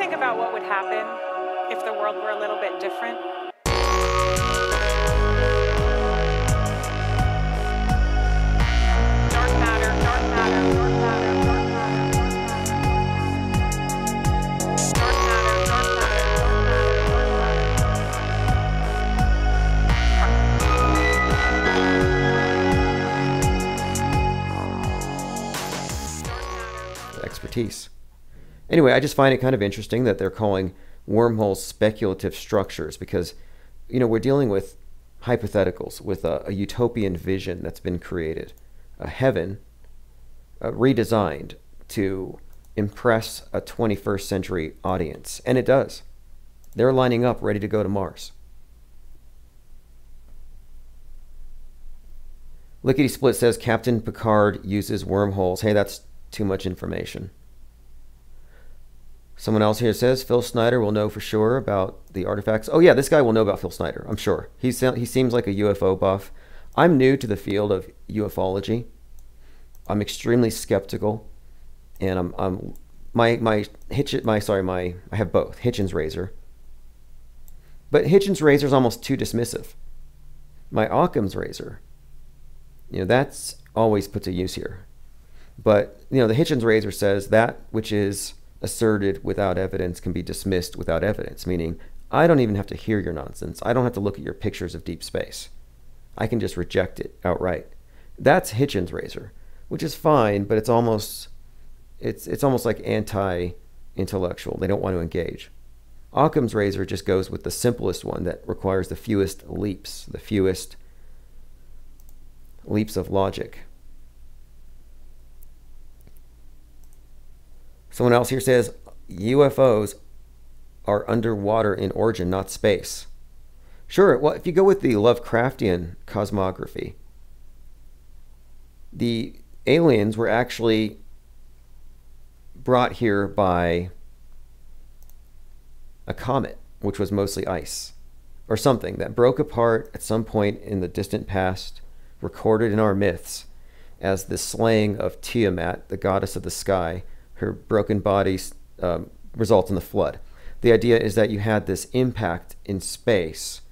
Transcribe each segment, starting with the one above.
think about what would happen if the world were a little bit different? Dark matter, dark matter, dark matter, dark matter, dark matter, dark matter, dark matter. Expertise. Anyway, I just find it kind of interesting that they're calling wormholes speculative structures because, we're dealing with hypotheticals, with a utopian vision that's been created, a heaven redesigned to impress a 21st century audience. And it does. They're lining up ready to go to Mars. Lickety Split says Captain Picard uses wormholes. Hey, that's too much information. Someone else here says Phil Snyder will know for sure about the artifacts. Oh yeah, this guy will know about Phil Snyder, I'm sure. He seems like a UFO buff. I'm new to the field of ufology. I'm extremely skeptical, and I have both Hitchens razor. But Hitchens razor is almost too dismissive. My Occam's razor, that's always put to use here. But the Hitchens razor says that which is asserted without evidence can be dismissed without evidence, meaning I don't even have to hear your nonsense. I don't have to look at your pictures of deep space. I can just reject it outright. That's Hitchens razor, which is fine, but it's almost like anti-intellectual. They don't want to engage. Occam's razor just goes with the simplest one that requires the fewest leaps of logic. Someone else here says UFOs are underwater in origin, not space. Sure, well, if you go with the Lovecraftian cosmography, the aliens were actually brought here by a comet, which was mostly ice, or something that broke apart at some point in the distant past, recorded in our myths as the slaying of Tiamat, the goddess of the sky. Her broken body results in the flood. The idea is that you had this impact in space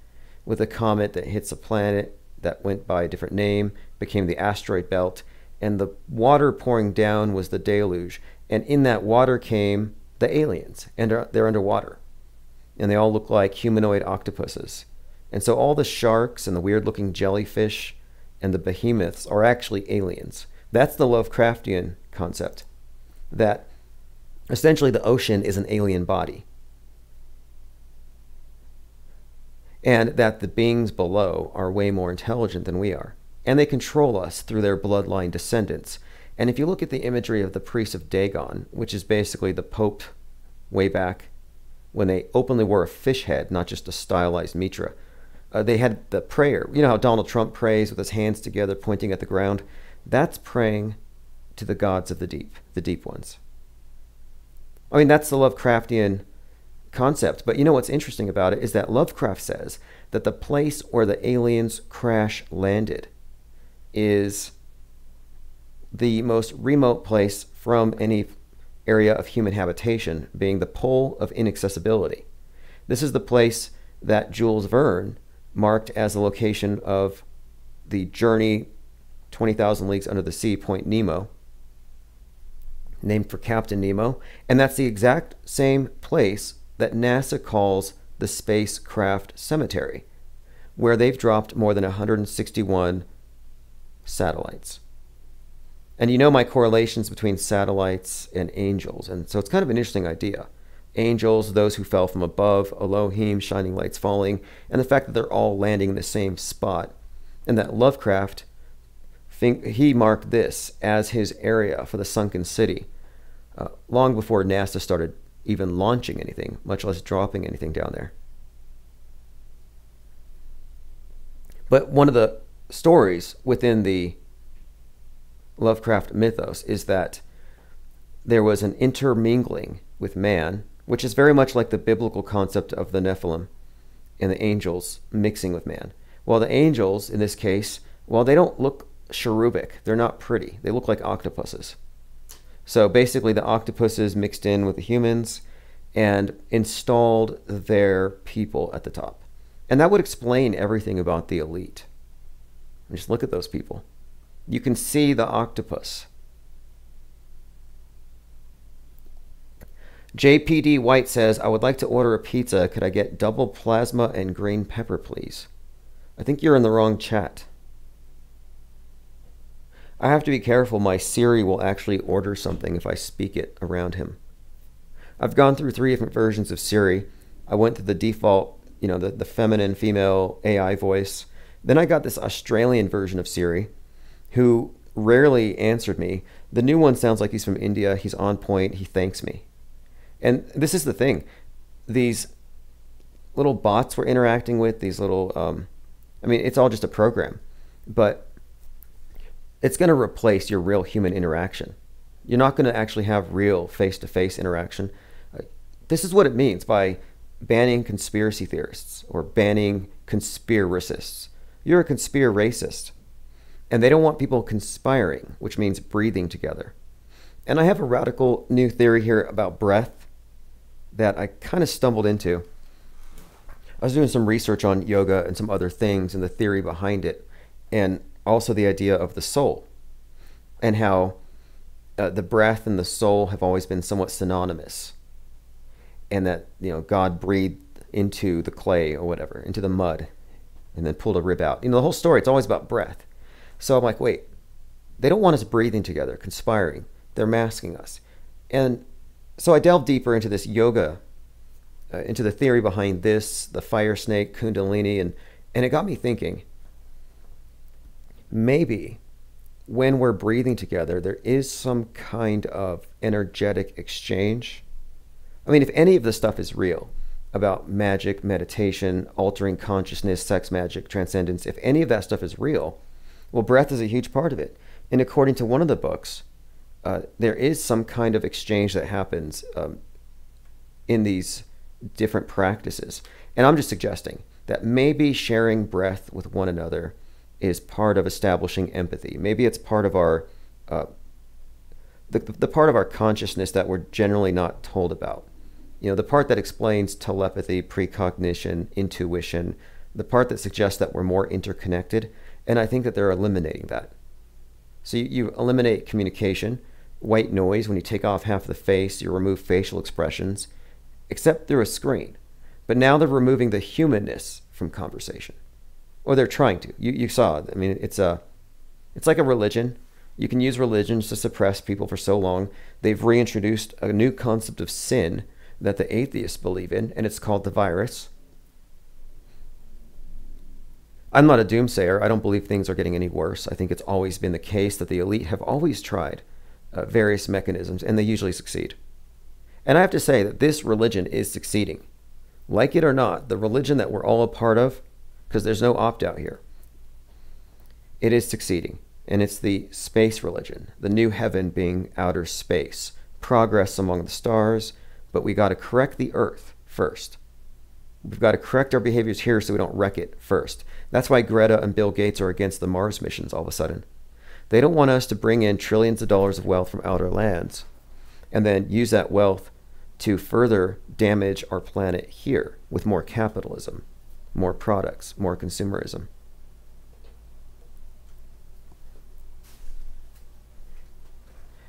with a comet that hits a planet that went by a different name, became the asteroid belt, and the water pouring down was the deluge. And in that water came the aliens, and they're underwater. And they all look like humanoid octopuses. And so all the sharks and the weird-looking jellyfish and the behemoths are actually aliens. That's the Lovecraftian concept. That essentially the ocean is an alien body. And that the beings below are way more intelligent than we are. And they control us through their bloodline descendants. And if you look at the imagery of the priests of Dagon, which is basically the Pope way back when they openly wore a fish head, not just a stylized mitra, they had the prayer. You know how Donald Trump prays with his hands together pointing at the ground? That's praying to the gods of the deep ones. I mean, that's the Lovecraftian concept. But what's interesting about it is that Lovecraft says that the place where the aliens crash landed is the most remote place from any area of human habitation, being the pole of inaccessibility. This is the place that Jules Verne marked as the location of the journey 20,000 Leagues Under the Sea, Point Nemo, named for Captain Nemo. And that's the exact same place that NASA calls the spacecraft cemetery, where they've dropped more than 161 satellites. And my correlations between satellites and angels. And so it's kind of an interesting idea. Angels, those who fell from above, Elohim, shining lights falling, and the fact that they're all landing in the same spot. And that Lovecraft, he marked this as his area for the sunken city long before NASA started even launching anything, much less dropping anything down there. But one of the stories within the Lovecraft mythos is that there was an intermingling with man, which is very much like the biblical concept of the Nephilim and the angels mixing with man. Well, the angels, in this case, well, they don't look cherubic. They're not pretty. They look like octopuses. So basically the octopuses mixed in with the humans, and installed their people at the top. And that would explain everything about the elite. Just look at those people. You can see the octopus. JPD White says, I would like to order a pizza. Could I get double plasma and green pepper, please? I think you're in the wrong chat. I have to be careful. My Siri will actually order something if I speak it around him. I've gone through 3 different versions of Siri. I went to the default, the feminine female AI voice. Then I got this Australian version of Siri who rarely answered me. The new one sounds like he's from India. He's on point. He thanks me. And this is the thing. These little bots we're interacting with, these little, it's all just a program. But it's going to replace your real human interaction. You're not going to actually have real face-to-face interaction. This is what it means by banning conspiracy theorists or banning conspiracists. You're a conspiracist. And they don't want people conspiring, which means breathing together. And I have a radical new theory here about breath that I kind of stumbled into. I was doing some research on yoga and some other things and the theory behind it, and also the idea of the soul and how the breath and the soul have always been somewhat synonymous, and that God breathed into the clay or whatever, into the mud, and then pulled a rib out. The whole story, it's always about breath. So I'm like, wait, they don't want us breathing together, conspiring. They're masking us. And so I delved deeper into this yoga, into the theory behind this, the fire snake, Kundalini, and it got me thinking, maybe when we're breathing together, there is some kind of energetic exchange. If any of this stuff is real, about magic, meditation, altering consciousness, sex magic, transcendence, if any of that stuff is real, well, breath is a huge part of it. And according to one of the books, there is some kind of exchange that happens in these different practices. And I'm just suggesting that maybe sharing breath with one another is part of establishing empathy. Maybe it's part of our, the part of our consciousness that we're generally not told about. The part that explains telepathy, precognition, intuition, the part that suggests that we're more interconnected. And I think that they're eliminating that. So you eliminate communication, white noise. When you take off half the face, you remove facial expressions, except through a screen. But now they're removing the humanness from conversation. Or they're trying to. You saw it. It's like a religion. You can use religions to suppress people for so long. They've reintroduced a new concept of sin that the atheists believe in, and it's called the virus. I'm not a doomsayer. I don't believe things are getting any worse. I think it's always been the case that the elite have always tried various mechanisms, and they usually succeed. And I have to say that this religion is succeeding. Like it or not, the religion that we're all a part of, because there's no opt-out here, it is succeeding. And it's the space religion, the new heaven being outer space, progress among the stars, but we got to correct the Earth first. We've got to correct our behaviors here so we don't wreck it first. That's why Greta and Bill Gates are against the Mars missions all of a sudden. They don't want us to bring in trillions of dollars of wealth from outer lands and then use that wealth to further damage our planet here with more capitalism, more products, more consumerism.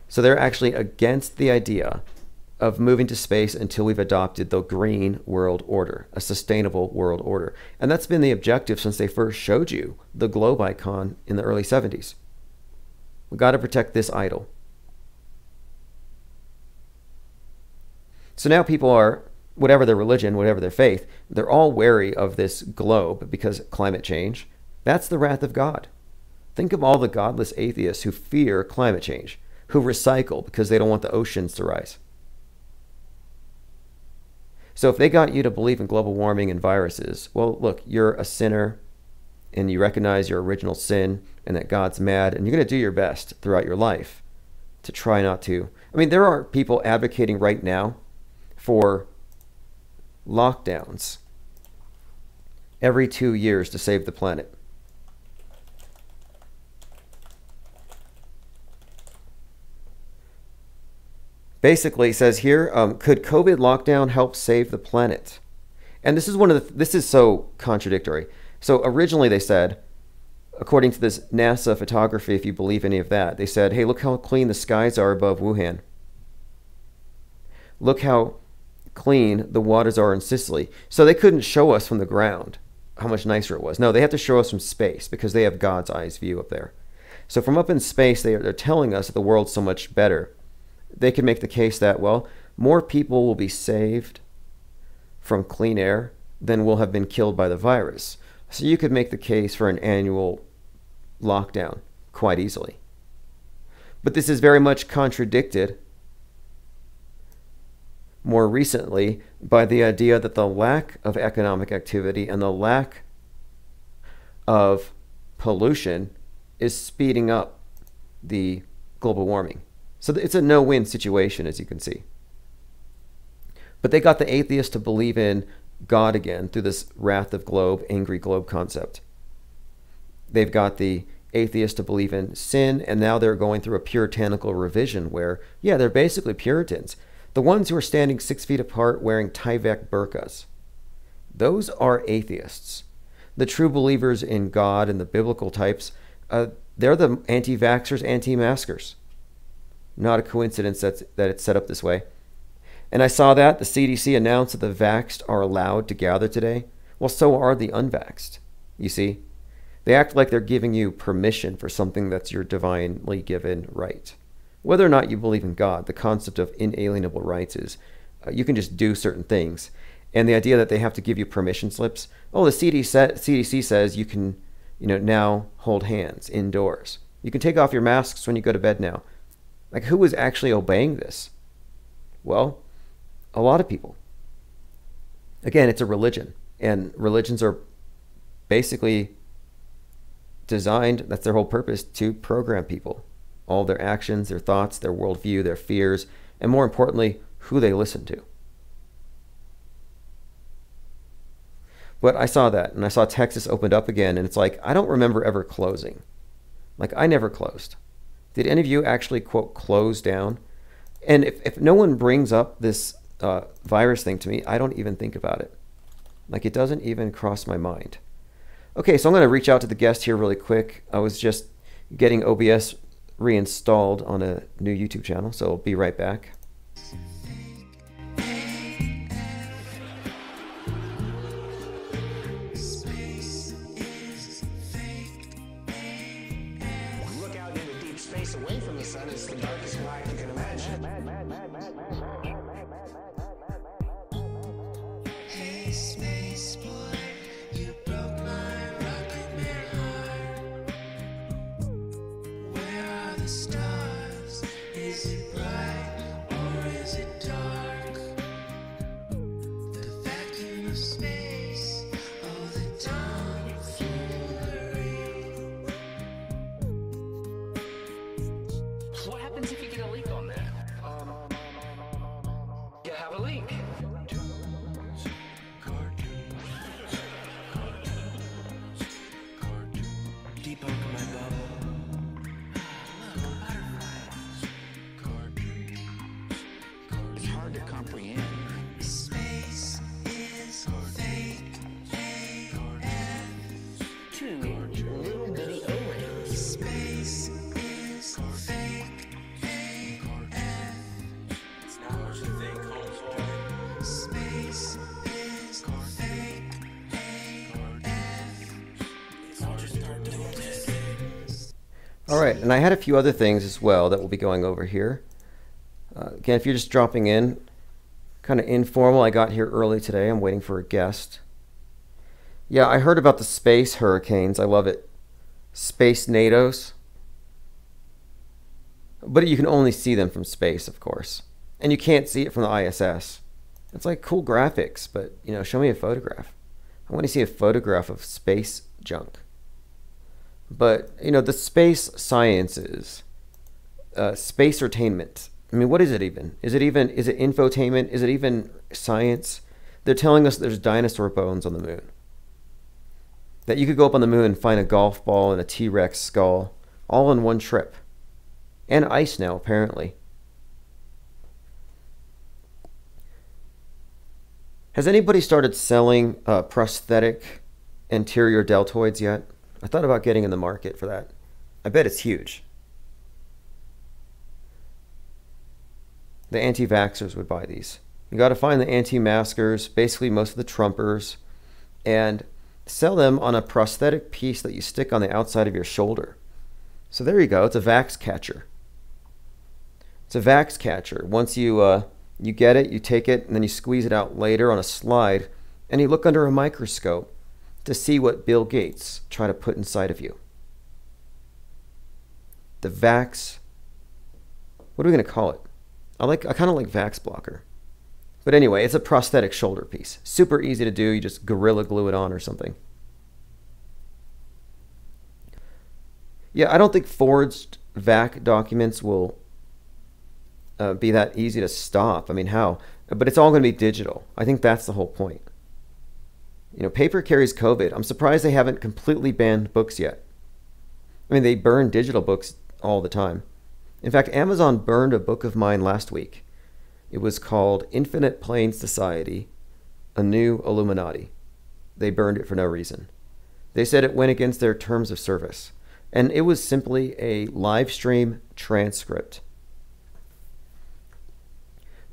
So they're actually against the idea of moving to space until we've adopted the green world order, a sustainable world order. And that's been the objective since they first showed you the globe icon in the early 70s. We got to protect this idol. So now people are, whatever their religion, whatever their faith, they're all wary of this globe because climate change. That's the wrath of God. Think of all the godless atheists who fear climate change, who recycle because they don't want the oceans to rise. So if they got you to believe in global warming and viruses, well, look, you're a sinner and you recognize your original sin and that God's mad, and you're going to do your best throughout your life to try not to. There are people advocating right now for lockdowns every 2 years to save the planet. Basically, it says here, could COVID lockdown help save the planet? And this is this is so contradictory. So originally they said, according to this NASA photography, if you believe any of that, they said, hey, look how clean the skies are above Wuhan. Look how clean the waters are in Sicily. So they couldn't show us from the ground how much nicer it was. No, they have to show us from space because they have God's eyes view up there. So from up in space, they're telling us that the world's so much better. They can make the case that, well, more people will be saved from clean air than will have been killed by the virus. So you could make the case for an annual lockdown quite easily. But this is very much contradicted more recently by the idea that the lack of economic activity and the lack of pollution is speeding up the global warming. So it's a no-win situation, as you can see. But they got the atheists to believe in God again through this wrath of globe, angry globe concept. They've got the atheists to believe in sin, and now they're going through a puritanical revision where, yeah, they're basically Puritans. The ones who are standing 6 feet apart wearing Tyvek burqas. Those are atheists. The true believers in God and the biblical types, they're the anti-vaxxers, anti-maskers. Not a coincidence that it's set up this way. And I saw that the CDC announced that the vaxxed are allowed to gather today. Well, so are the unvaxxed. You see? They act like they're giving you permission for something that's your divinely given right. Whether or not you believe in God, the concept of inalienable rights is you can just do certain things. And the idea that they have to give you permission slips, oh, the CDC says you can, now hold hands indoors. You can take off your masks when you go to bed now. Like, who is actually obeying this? Well, a lot of people. Again, it's a religion. And religions are basically designed, that's their whole purpose, to program people. All their actions, their thoughts, their worldview, their fears, and more importantly, who they listen to. But I saw that, and I saw Texas opened up again, and it's like, I don't remember ever closing. Like, I never closed. Did any of you actually, quote, close down? And if no one brings up this virus thing to me, I don't even think about it. Like, it doesn't even cross my mind. Okay, so I'm going to reach out to the guest here really quick. I was just getting OBS reinstalled on a new YouTube channel, so I'll be right back. Look out into deep space away from the sun, it's the darkest light you can imagine. Hey, space boy, you broke my rocket man heart. Where are the stars? Is it bright or is it dark? The vacuum of space, oh, the tomfoolery. What happens if you get a leak on that? You have a leak. Debunk my bubble. Look, butterflies. It's hard to comprehend. Space is fake AF. Two little bitty O-rings. Space is fake AF. It's not what you think, homeboy. Space is fake AF. It's all just start doing this. All right, and I had a few other things as well that we'll be going over here. Again, if you're just dropping in, kind of informal, I got here early today. I'm waiting for a guest. Yeah, I heard about the space hurricanes. I love it. Space NATOs. But you can only see them from space, of course. And you can't see it from the ISS. It's like cool graphics, but, show me a photograph. I want to see a photograph of space junk. But, the space sciences, space-ertainment. I mean, what is it even? Is it infotainment? Is it even science? They're telling us there's dinosaur bones on the moon. That you could go up on the moon and find a golf ball and a T-Rex skull all in one trip. And ice now, apparently. Has anybody started selling prosthetic anterior deltoids yet? I thought about getting in the market for that. I bet it's huge. The anti-vaxxers would buy these. You got to find the anti-maskers, basically most of the Trumpers, and sell them on a prosthetic piece that you stick on the outside of your shoulder. So there you go. It's a vax catcher. It's a vax catcher. Once you get it, you take it, and then you squeeze it out later on a slide, and you look under a microscope to see what Bill Gates tried to put inside of you. The vax. What are we going to call it? I kind of like Vax Blocker. But anyway, it's a prosthetic shoulder piece. Super easy to do. You just Gorilla Glue it on or something. Yeah, I don't think forged VAC documents will be that easy to stop. I mean, how? But it's all going to be digital. I think that's the whole point. You know, paper carries COVID. I'm surprised they haven't completely banned books yet. I mean, they burn digital books all the time. In fact, Amazon burned a book of mine last week. It was called Infinite Plane Society, A New Illuminati. They burned it for no reason. They said it went against their terms of service. And it was simply a live stream transcript.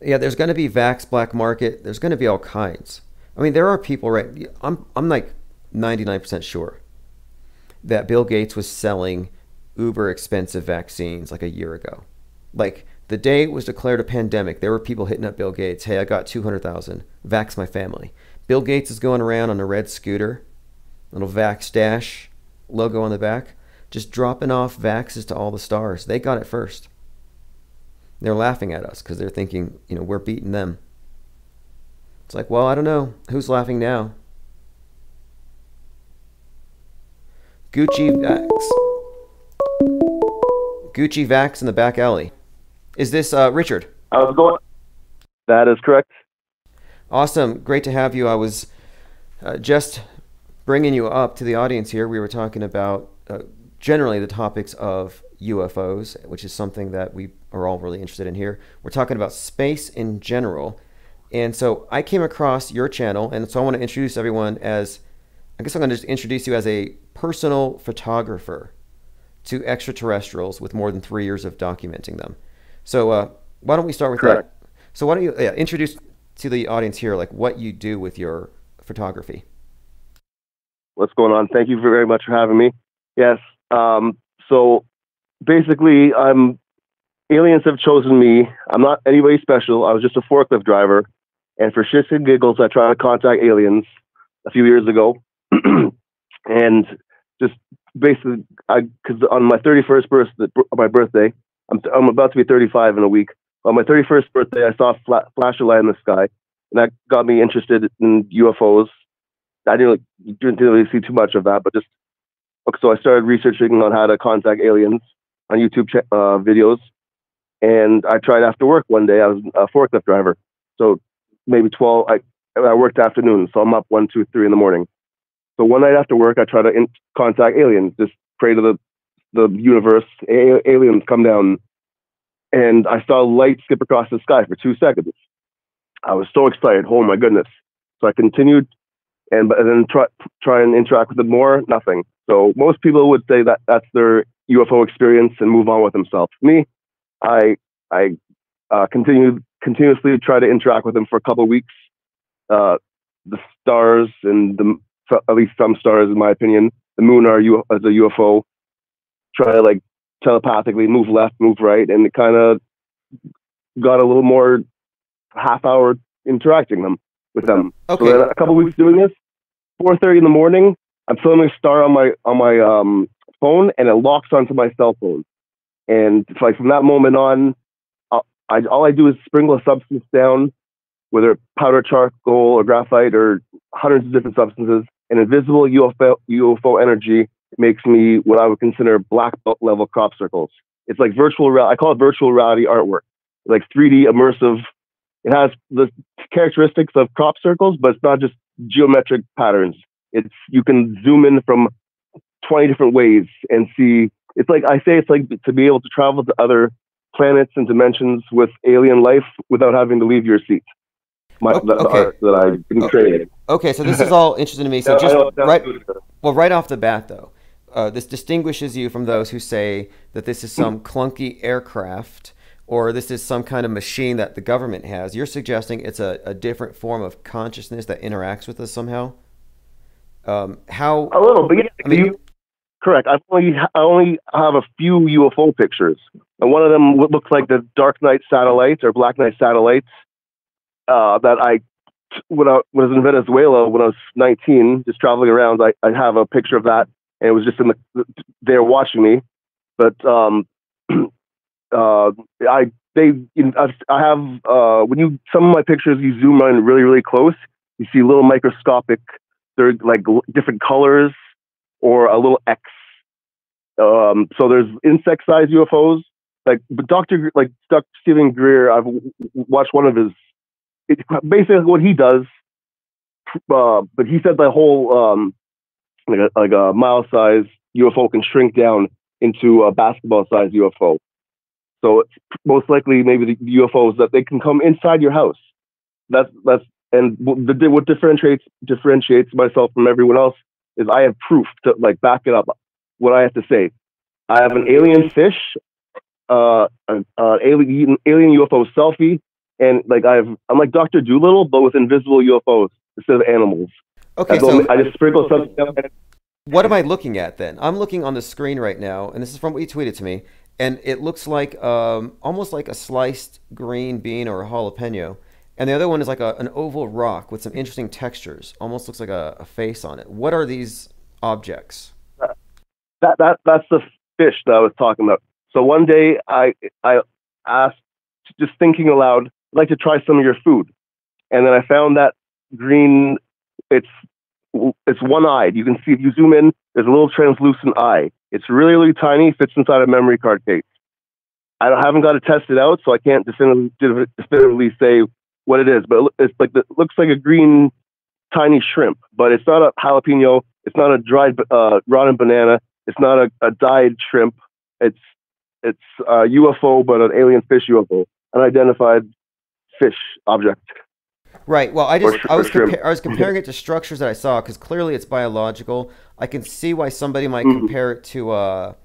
Yeah, there's going to be Vax black market. There's going to be all kinds. I mean, there are people, right? I'm like 99% sure that Bill Gates was selling uber expensive vaccines like a year ago. Like the day it was declared a pandemic, there were people hitting up Bill Gates. Hey, I got 200,000. Vax my family. Bill Gates is going around on a red scooter, little Vax Dash logo on the back, just dropping off vaxes to all the stars. They got it first. They're laughing at us because they're thinking, you know, we're beating them. It's like, well, I don't know. Who's laughing now? Gucci Vax. Gucci Vax in the back alley. Is this Richard? How's it going? That is correct. Awesome. Great to have you. I was just bringing you up to the audience here. We were talking about generally the topics of UFOs, which is something that we are all really interested in here. We're talking about space in general. And so I came across your channel, and so I want to introduce everyone as, I guess I'm going to just introduce you as a personal photographer to extraterrestrials with more than 3 years of documenting them. So why don't we start with Correct. that? So why don't you introduce to the audience here, like what you do with your photography? What's going on? Thank you very much for having me. Yes. So basically, aliens have chosen me. I'm not anybody special. I was just a forklift driver. And for shits and giggles, I tried to contact aliens a few years ago. And just basically, because on my 31st birthday, I'm about to be 35 in a week. On my 31st birthday, I saw a flash of light in the sky, and that got me interested in UFOs. I didn't really see too much of that, but just so I started researching on how to contact aliens on YouTube videos. And I tried after work one day. I was a forklift driver, so maybe 12. I worked afternoons, so I'm up 1, 2, 3 in the morning. So one night after work, I tried to contact aliens. Just pray to the universe, aliens come down. And I saw light skip across the sky for 2 seconds. I was so excited. Oh my goodness. So I continued and then try and interact with it more, nothing. So most people would say that that's their UFO experience and move on with themselves. Me, I continuously try to interact with them for a couple of weeks. The stars and at least some stars, in my opinion, the moon as a UFO. Try to like telepathically move left, move right, and it kind of got a little more half-hour interacting with them. Okay. So then a couple of weeks doing this, 4:30 in the morning, I'm filming a star on my phone, and it locks onto my cell phone. And it's like from that moment on, all I do is sprinkle a substance down, whether powder charcoal or graphite or hundreds of different substances, and invisible UFO energy makes me what I would consider black belt level crop circles. It's like virtual reality. I call it virtual reality artwork. Like 3D immersive. It has the characteristics of crop circles, but it's not just geometric patterns. You can zoom in from 20 different ways and see. It's like to be able to travel to other planets and dimensions with alien life without having to leave your seat. the Okay. art that I've been creating. Okay, so this is all interesting to me. So I just know it sounds right, good. well, right off the bat, though, this distinguishes you from those who say that this is some clunky aircraft or this is some kind of machine that the government has. You're suggesting it's a different form of consciousness that interacts with us somehow. How? A little, but yeah, I mean, correct. I only have a few UFO pictures, and one of them looks like the Dark Knight satellites or Black Knight satellites that when I was in Venezuela when I was 19, just traveling around. I have a picture of that, and it was just there watching me. But I have when some of my pictures you zoom in really really close, you see little microscopic. They're like different colors or a little X. So there's insect-sized UFOs. Like Dr. Stephen Greer, I've watched one of his. It's basically what he does, but he said the whole like a mile-sized UFO can shrink down into a basketball-sized UFO. So it's most likely maybe the UFOs that they can come inside your house. That's and what differentiates myself from everyone else is I have proof to like back it up. What I have to say, I have an alien fish, an alien UFO selfie, and like I'm like Dr. Doolittle, but with invisible UFOs instead of animals. okay, so I just sprinkle something. what am I looking at then? I'm looking on the screen right now, and this is from what you tweeted to me, and it looks like almost like a sliced green bean or a jalapeno. And the other one is like an oval rock with some interesting textures. Almost looks like a face on it. What are these objects? That's the fish that I was talking about. So one day I asked, just thinking aloud, I'd like to try some of your food, and then I found that green. It's one-eyed. You can see if you zoom in, there's a little translucent eye. It's really really tiny. Fits inside a memory card case. I haven't got to test it out, so I can't definitively say what it is, but it's like looks like a green tiny shrimp, but it's not a jalapeno. It's not a dried rotten banana. It's not a dyed shrimp. It's a UFO, but an alien fish UFO, unidentified fish object. Right. Well, I was shrimp. I was comparing it to structures that I saw because clearly it's biological. I can see why somebody might compare it to I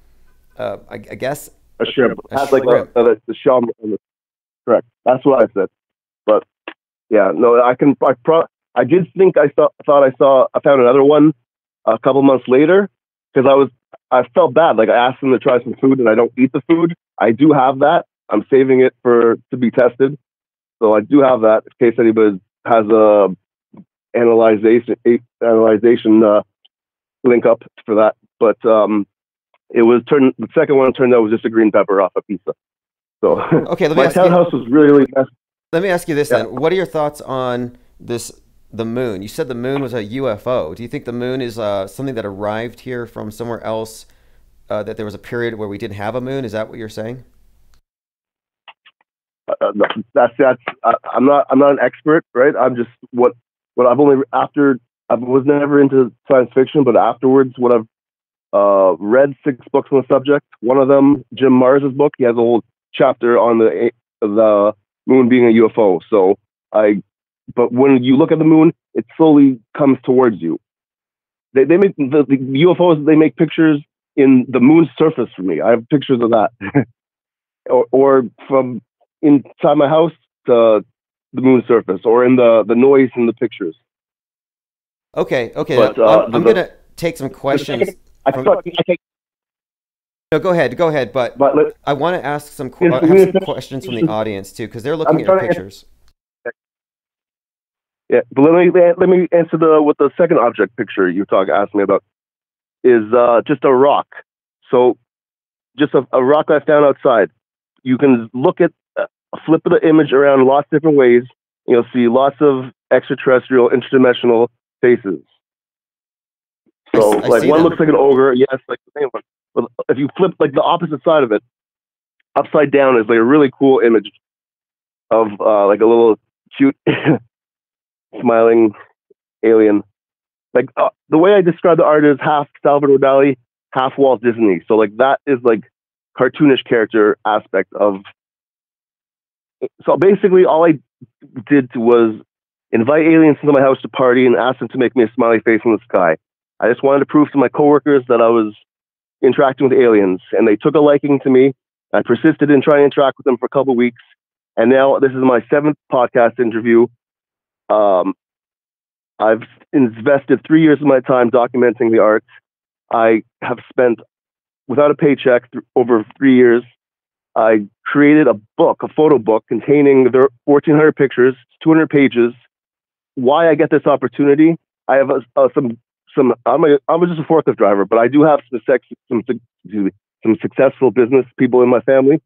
guess A shrimp. A Has like shrimp. the shell. Correct. That's what I said. But yeah, no, I did think I found another one a couple months later because I felt bad. Like I asked them to try some food and I don't eat the food. I do have that. I'm saving it to be tested. So I do have that in case anybody has a analyzation link up for that. But the second one turned out was just a green pepper off a pizza. So Okay, let me my ask you. townhouse was really really messy. Let me ask you this Yeah. then. What are your thoughts on the moon? You said the moon was a UFO. Do you think the moon is something that arrived here from somewhere else? That there was a period where we didn't have a moon? Is that what you're saying? I'm not an expert, right? I'm just what I've only after I was never into science fiction, but afterwards what I've read 6 books on the subject. One of them, Jim Mars's book, he has a whole chapter on the moon being a UFO. But when you look at the moon, it slowly comes towards you. They make the UFOs. They make pictures in the moon's surface for me. I have pictures of that, or from inside my house to the moon's surface, or in the noise in the pictures. Okay. But, now, I'm gonna take some questions. I from- can't. No, go ahead. But But I want to ask some Yes, I have some yes, questions from yes. the audience too, because they're looking at your trying to answer- pictures. Yeah, but let me answer what the second object picture you asked me about is just a rock. So just a rock I found outside. You can look at flip the image around lots of different ways. You'll see lots of extraterrestrial, interdimensional faces. So I like see one them. looks like an ogre, yes, like the same one. But if you flip like the opposite side of it, upside down is like a really cool image of like a little cute smiling alien. Like the way I describe the art is half Salvador Dali, half Walt Disney. So like that is like cartoonish character aspect of. So basically, all I did was invite aliens into my house to party and ask them to make me a smiley face in the sky. I just wanted to prove to my coworkers that I was interacting with aliens, and they took a liking to me. I persisted in trying to interact with them for a couple of weeks, and now this is my 7th podcast interview. I've invested 3 years of my time documenting the arts. I have spent, without a paycheck, over 3 years. I created a book, a photo book, containing their 1,400 pictures, 200 pages. Why I get this opportunity? I have some. I'm just a forklift driver, but I do have some successful business people in my family.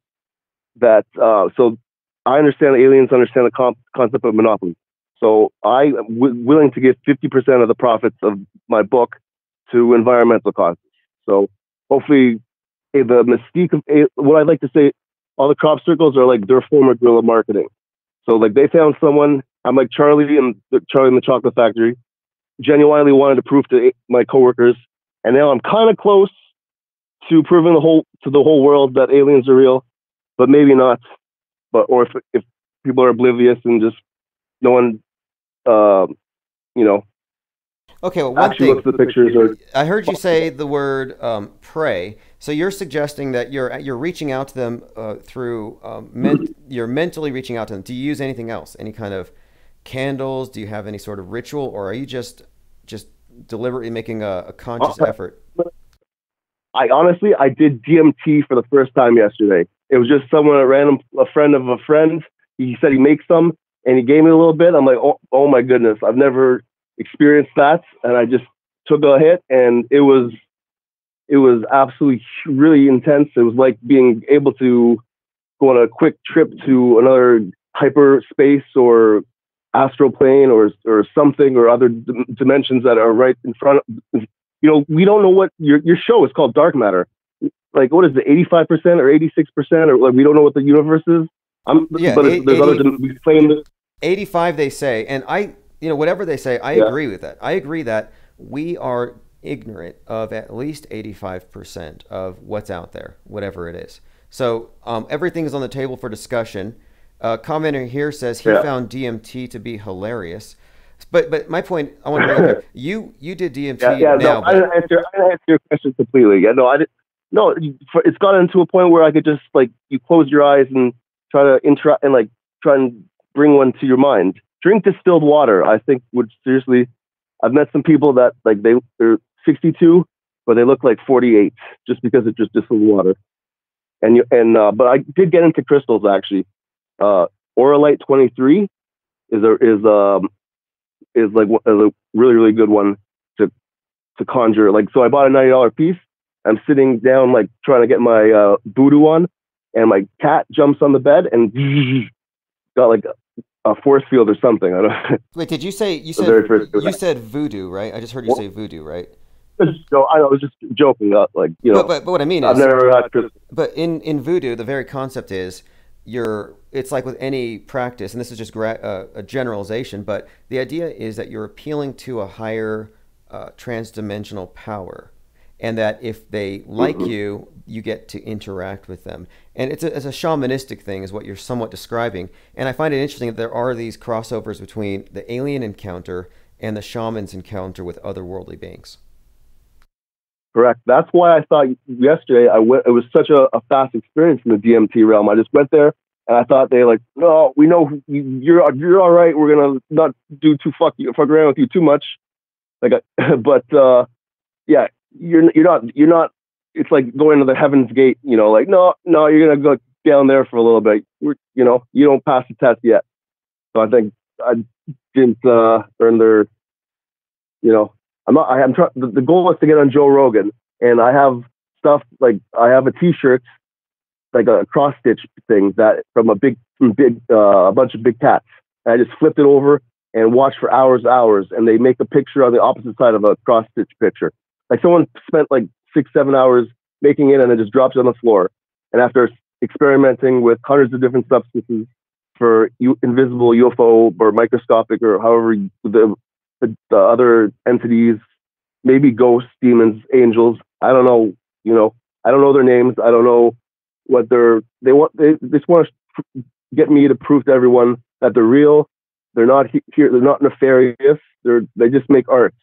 That so I understand aliens understand the concept of monopoly. So I am willing to give 50% of the profits of my book to environmental causes. So hopefully, the mystique of what I'd like to say, all the crop circles are like their form of guerrilla marketing. So like they found someone. I'm like Charlie and the Chocolate Factory. Genuinely wanted to prove to my coworkers, and now I'm kind of close to proving the whole world that aliens are real, but maybe not. Or if people are oblivious and just no one, Okay, well, one actually thing, looks at the pictures. Or I heard you say the word pray. So you're suggesting that you're reaching out to them through you're mentally reaching out to them. Do you use anything else? Any kind of candles? Do you have any sort of ritual, or are you just deliberately making a conscious effort? I did DMT for the first time yesterday. It was just a friend of a friend. He said he makes some, and he gave me a little bit. I'm like, oh my goodness, I've never experienced that, and I just took a hit, and it was absolutely really intense. It was like being able to go on a quick trip to another hyperspace or astral plane or something, or other dimensions that are right in front of, we don't know what your show is called, Dark Matter. Like, what is it, 85% or 86%, or like we don't know what the universe is. There's other, we claim that 85 they say, and whatever they say, I agree with that. I agree that we are ignorant of at least 85% of what's out there, whatever it is. So everything is on the table for discussion. Commenter here says he found DMT to be hilarious. But my point, I want to bring up here. You did DMT now. I didn't answer your question completely. Yeah, no, I didn't. No, it's gotten to a point where I could just, like, you close your eyes and try to interact and like try and bring one to your mind. Drink distilled water, I think, would seriously. I've met some people that like they're 62, but they look like 48 just because it's just distilled water. But I did get into crystals actually. Oralite 23 is a really, really good one to conjure. Like, so I bought a $90 piece. I'm sitting down, like, trying to get my voodoo on, and my cat jumps on the bed and got like a force field or something. I don't. Wait, did you say you said voodoo, right? I just heard you say voodoo, right? So I was just joking, like, But what I mean is, I've never had crystals. But in voodoo, the very concept is it's like with any practice, and this is just a generalization, but the idea is that you're appealing to a higher transdimensional power, and that if they like you, you get to interact with them. And it's a shamanistic thing is what you're somewhat describing. And I find it interesting that there are these crossovers between the alien encounter and the shaman's encounter with otherworldly beings. Correct. That's why I thought yesterday it was such a fast experience in the DMT realm. I just went there and I thought they like, no, we know you're all right. We're gonna not do fuck around with you too much. Like, yeah, you're not. It's like going to the Heaven's Gate. Like, no, you're gonna go down there for a little bit. You don't pass the test yet. So I think I didn't earn their. The goal is to get on Joe Rogan, and I have stuff like I have a T-shirt, like a cross stitch thing that from a bunch of big cats. And I just flipped it over and watched for hours, and they make a picture on the opposite side of a cross stitch picture. Like someone spent like 6-7 hours making it, and it just drops it on the floor. And after experimenting with hundreds of different substances for invisible UFO or microscopic or however the other entities, maybe ghosts, demons, angels. I don't know. I don't know their names. I don't know what they just want to get me to prove to everyone that they're real. They're not here. They're not nefarious. They just make art.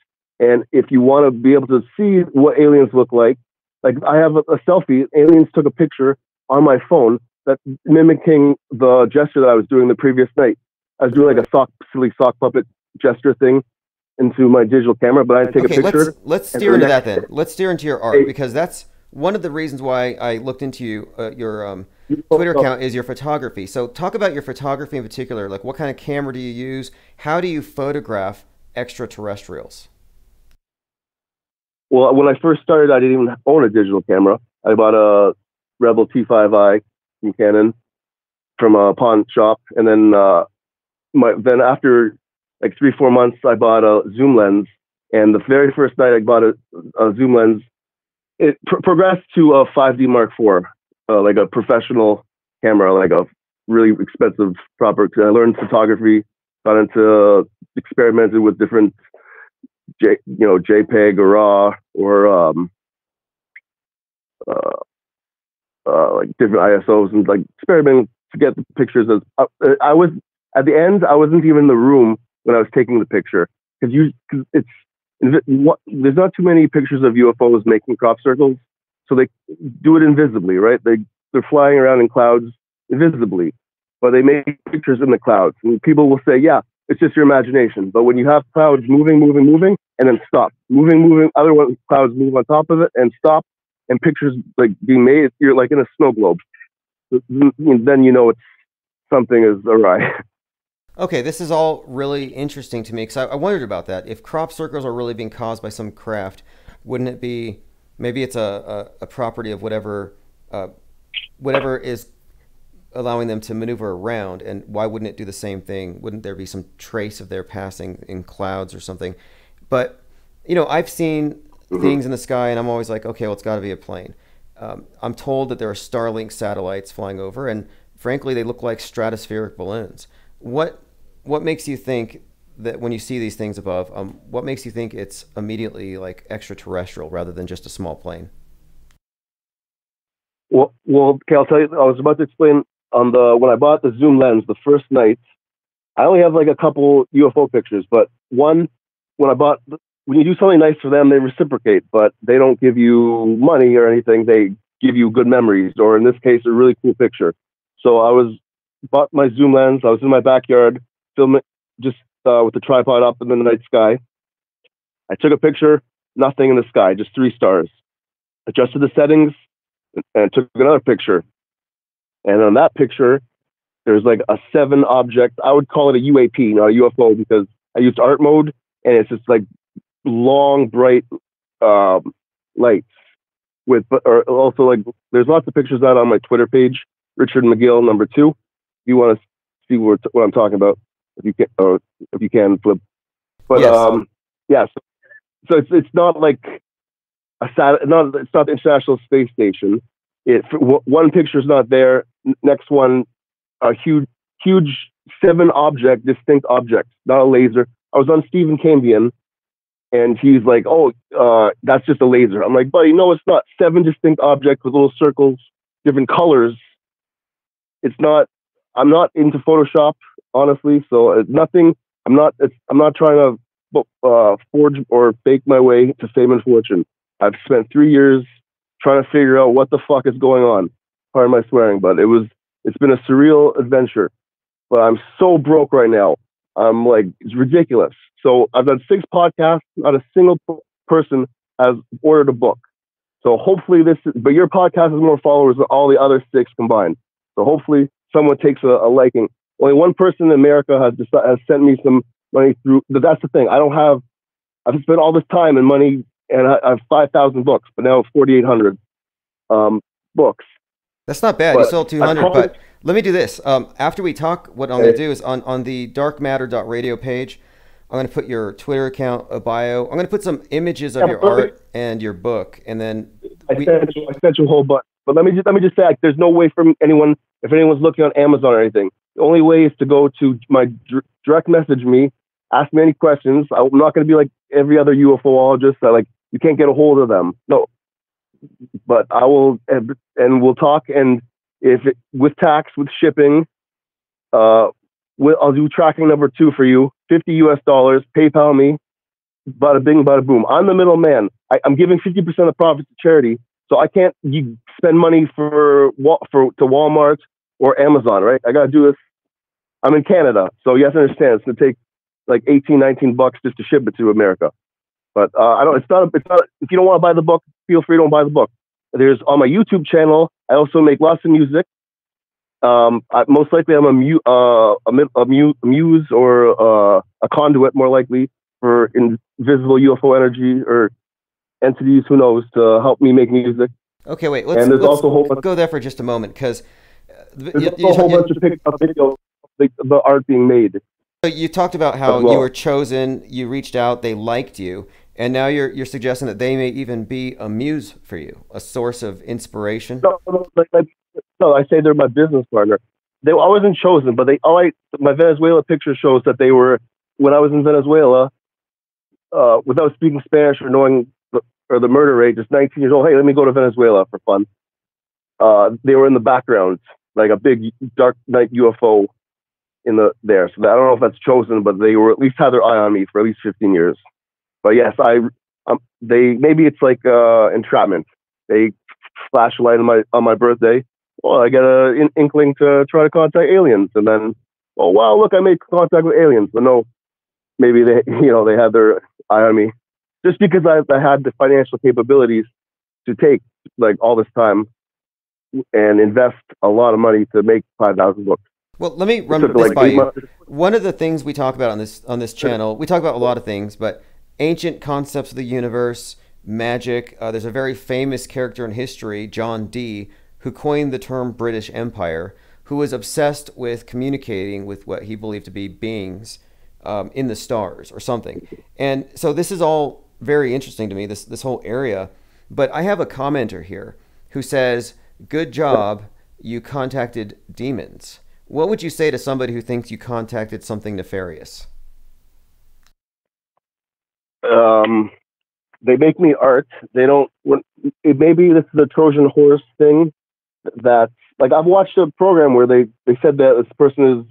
And if you want to be able to see what aliens look like I have a selfie. Aliens took a picture on my phone that mimicking the gesture that I was doing the previous night. I was doing like a silly sock puppet gesture thing into my digital camera, but I take a picture. Let's steer into that then. Let's steer into your art, because that's one of the reasons why I looked into your Twitter account is your photography. So talk about your photography in particular. Like, what kind of camera do you use? How do you photograph extraterrestrials? Well, when I first started, I didn't even own a digital camera. I bought a Rebel T5i from Canon from a pawn shop, and then then after like 3-4 months, I bought a zoom lens. And the very first night I bought a zoom lens, it progressed to a 5D Mark IV, like a professional camera, like a really expensive proper. I learned photography, got into experimented with different, JPEG or RAW or like different ISOs, and like experimenting to get the pictures. I was at the end, I wasn't even in the room when I was taking the picture, because there's not too many pictures of UFOs making crop circles, so they do it invisibly, right? They're flying around in clouds invisibly, but they make pictures in the clouds, and people will say, yeah, it's just your imagination. But when you have clouds moving, and then stop, moving, other clouds move on top of it and stop, and pictures like being made, you're like in a snow globe. Then it's something is awry. Okay, this is all really interesting to me, because I wondered about that. If crop circles are really being caused by some craft, wouldn't it be, maybe it's a property of whatever is allowing them to maneuver around, and why wouldn't it do the same thing? Wouldn't there be some trace of their passing in clouds or something? But, I've seen things in the sky, and I'm always like, okay, well, it's got to be a plane. I'm told that there are Starlink satellites flying over, and frankly, they look like stratospheric balloons. What makes you think that when you see these things above, what makes you think it's immediately like extraterrestrial rather than just a small plane? Well, okay, I'll tell you. I was about to explain when I bought the zoom lens the first night. I only have like a couple UFO pictures, but when you do something nice for them, they reciprocate, but they don't give you money or anything. They give you good memories, or in this case, a really cool picture. So bought my zoom lens. I was in my backyard filming just with the tripod up in the night sky. I took a picture, nothing in the sky, just 3 stars. Adjusted the settings and took another picture. And on that picture, there's like a 7 object. I would call it a UAP, not a UFO, because I used art mode, and it's just like long, bright lights. Or also like there's lots of pictures out on my Twitter page, Richard McGill #2. If you want to see what I'm talking about, if you can flip. But yes. So it's not like it's not the International Space Station. One picture's not there. Next one, a huge 7 distinct objects, not a laser. I was on Stephen Cambion, and he's like, that's just a laser. I'm like, buddy, no, it's not. 7 distinct objects with little circles, different colors. It's not. I'm not into Photoshop, honestly. So it's nothing. I'm not trying to forge or fake my way to fame and fortune. I've spent 3 years trying to figure out what the fuck is going on. Pardon my swearing, but it's been a surreal adventure. But I'm so broke right now. I'm like, it's ridiculous. So I've done 6 podcasts. Not a single person has ordered a book. So hopefully but your podcast has more followers than all the other 6 combined. So hopefully someone takes a liking. Only one person in America has sent me some money through. But that's the thing. I've spent all this time and money, and I have 5,000 books, but now 4,800 books. That's not bad. You sold 200, but let me do this. After we talk, what I'm going to do is on the darkmatter.radio page, I'm going to put your Twitter account, a bio. I'm going to put some images of your art and your book, and then I sent you a whole bunch. But let me just say, there's no way for anyone, if anyone's looking on Amazon or anything, the only way is to go to my direct message me, ask me any questions. I'm not going to be like every other UFOologist that like you can't get a hold of them. No, but I will, and we'll talk. And with tax, with shipping, I'll do tracking number 2 for you, $50 US, PayPal me, bada bing, bada boom. I'm the middleman. I'm giving 50% of the profits to charity, so I can't spend money to Walmart or Amazon, right? I got to do this. I'm in Canada, so you have to understand it's going to take like $18-19 just to ship it to America. But I don't. It's not. If you don't want to buy the book, feel free. Don't buy the book. There's on my YouTube channel. I also make lots of music. Most likely, I'm a muse or a conduit, more likely, for invisible UFO energy or entities. Who knows, to help me make music. Okay, wait. And there's also a whole bunch, go there for just a moment, because there's also a whole bunch of videos of the art being made. So you talked about how you were chosen. You reached out. They liked you. And now you're suggesting that they may even be a muse for you, a source of inspiration? No, I say they're my business partner. I wasn't chosen, but my Venezuela picture shows that they were, when I was in Venezuela, without speaking Spanish or knowing the murder rate, just 19 years old, hey, let me go to Venezuela for fun. They were in the background, like a big dark night UFO there. So I don't know if that's chosen, but they were at least had their eye on me for at least 15 years. But yes, maybe it's like entrapment. They flash a light on my birthday. Well, I get an inkling to try to contact aliens, and then, oh wow, look, I made contact with aliens. But no, maybe they had their eye on me, just because I had the financial capabilities to take like all this time and invest a lot of money to make 5,000 books. Well, let me run this by you. One of the things we talk about on this channel, we talk about a lot of things, but ancient concepts of the universe, magic. There's a very famous character in history, John Dee, who coined the term British Empire, who was obsessed with communicating with what he believed to be beings in the stars or something. And so this is all very interesting to me, this whole area. But I have a commenter here who says, "Good job, you contacted demons." What would you say to somebody who thinks you contacted something nefarious? They make me art. They don't. Maybe this is a Trojan horse thing. That, like, I've watched a program where they said that this person is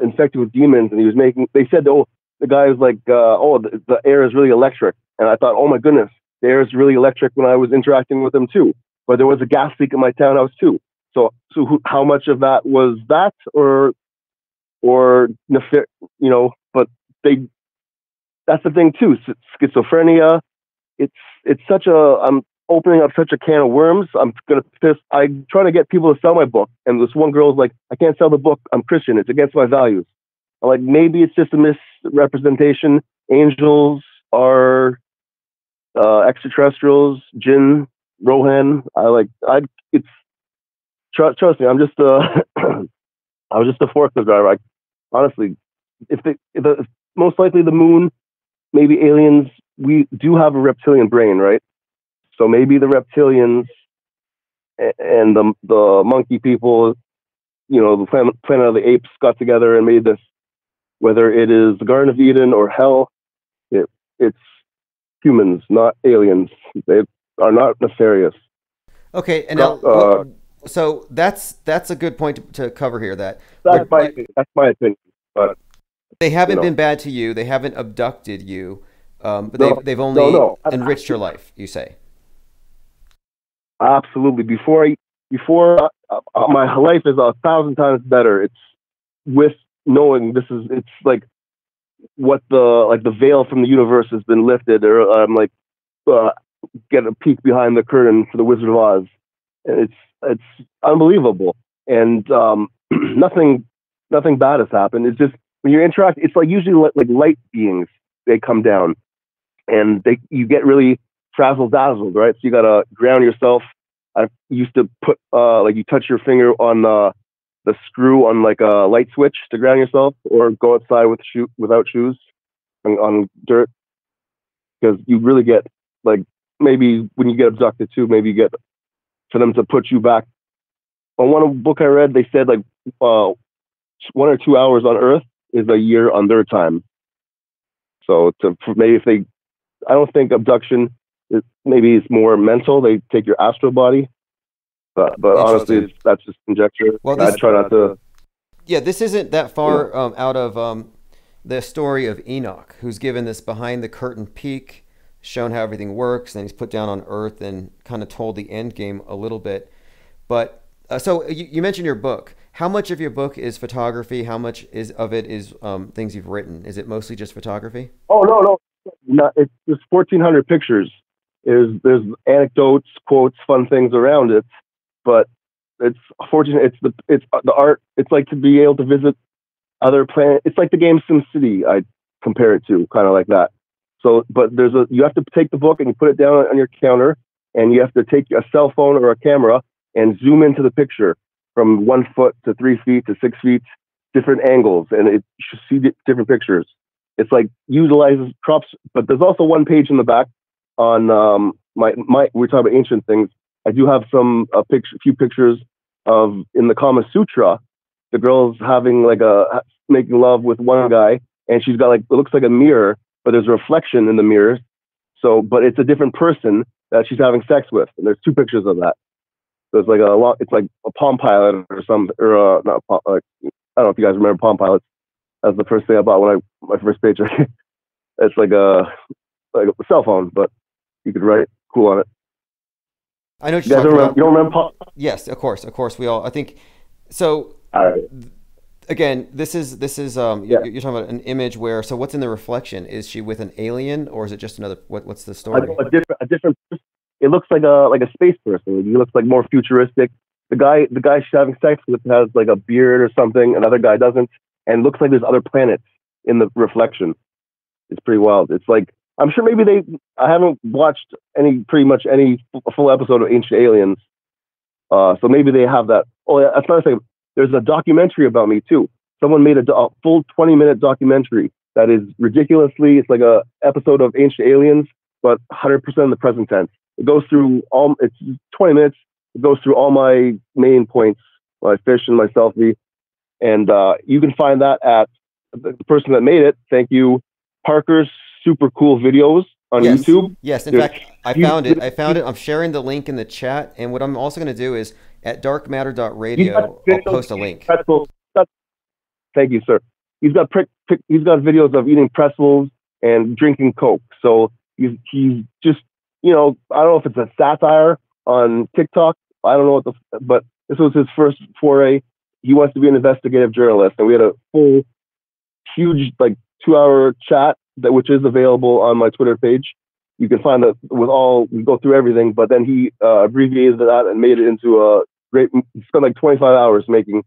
infected with demons, and he was making. They said, oh, the guy was like, the air is really electric, and I thought, oh my goodness, the air is really electric when I was interacting with them too. But there was a gas leak in my townhouse too. So how much of that was that, or But that's the thing too. Schizophrenia. It's such a. I'm opening up such a can of worms. I'm trying to get people to sell my book, and this one girl's like, I can't sell the book. I'm Christian. It's against my values. I'm like, maybe it's just a misrepresentation. Angels are extraterrestrials. Jinn, Rohan. Trust me. I'm just I was just a forklift driver. Honestly, if most likely the moon, maybe aliens. We do have a reptilian brain, right? So maybe the reptilians and the monkey people, the Planet of the Apes got together and made this. Whether it is the Garden of Eden or hell, it's humans, not aliens. They are not nefarious. Okay, and now, so that's a good point to cover here. That's my opinion. But they haven't been bad to you. They haven't abducted you, but they've only enriched your life. You say. Absolutely. Before my life is 1,000 times better. It's with knowing it's like what the veil from the universe has been lifted, or I'm like get a peek behind the curtain for the Wizard of Oz, and it's unbelievable. And nothing bad has happened. It's just when you interact, it's like usually like light beings. They come down, and you get really frazzle dazzled, right? So you gotta ground yourself. I used to put you touch your finger on the screw on like a light switch to ground yourself, or go outside without shoes on dirt, because you really get like, maybe when you get abducted too, maybe you get for them to put you back. On one book I read, they said like 1 or 2 hours on Earth is a year on their time. So maybe I don't think abduction is, maybe it's more mental. They take your astral body, but honestly, that's just conjecture. Well, I try not to. Yeah, this isn't that far out of the story of Enoch, who's given this behind the curtain peek, shown how everything works, and he's put down on Earth and kind of told the end game a little bit. But so you mentioned your book. How much of your book is photography? How much of it is things you've written? Is it mostly just photography? Oh no, it's just 1,400 pictures. There's anecdotes, quotes, fun things around it, but it's fortunate. It's the art. It's like to be able to visit other planets. It's like the game SimCity. I compare it to, kind of like that. So, but you have to take the book and you put it down on your counter, and you have to take a cell phone or a camera and zoom into the picture from 1 foot to 3 feet to 6 feet, different angles, and you should see different pictures. It's like utilizes props, but there's also one page in the back on we're talking about ancient things. I do have a few pictures of in the Kama Sutra, the girl's having making love with one guy, and she's got it looks like a mirror, but there's a reflection in the mirror. So, but it's a different person that she's having sex with, and there's 2 pictures of that. So it's it's like a Palm Pilot or some, or not. I don't know if you guys remember Palm Pilots. That's the first thing I bought when my first paycheck. It's like a cell phone, but you could write cool on it. I know what you're talking about. You don't remember Palm? Yes, of course, we all. I think so. All right. Again, this is you're talking about an image where. So what's in the reflection? Is she with an alien, or is it just another? What's the story? A different. It looks like a space person. He looks like more futuristic. The guy she's having sex with has like a beard or something. Another guy doesn't, and looks like there's other planets in the reflection. It's pretty wild. It's like, I'm sure maybe I haven't watched pretty much any full episode of Ancient Aliens, so maybe they have that. Oh yeah, that's another thing. There's a documentary about me too. Someone made a full 20-minute documentary that is ridiculously. It's like a episode of Ancient Aliens, but 100% in the present tense. It goes through it's 20 minutes. It goes through all my main points, my fish and my selfie. And you can find that at the person that made it. Thank you, Parker's Super Cool Videos on YouTube. Yes, in fact, I found it. I'm sharing the link in the chat. And what I'm also going to do is at darkmatter.radio, I'll post a link. Thank you, sir. He's got videos of eating pretzels and drinking Coke. So he's just, I don't know if it's a satire on TikTok. I don't know but this was his first foray. He wants to be an investigative journalist, and we had a full, huge, 2-hour chat which is available on my Twitter page. You can find that we go through everything, but then he abbreviated that and made it into a great. He spent 25 hours making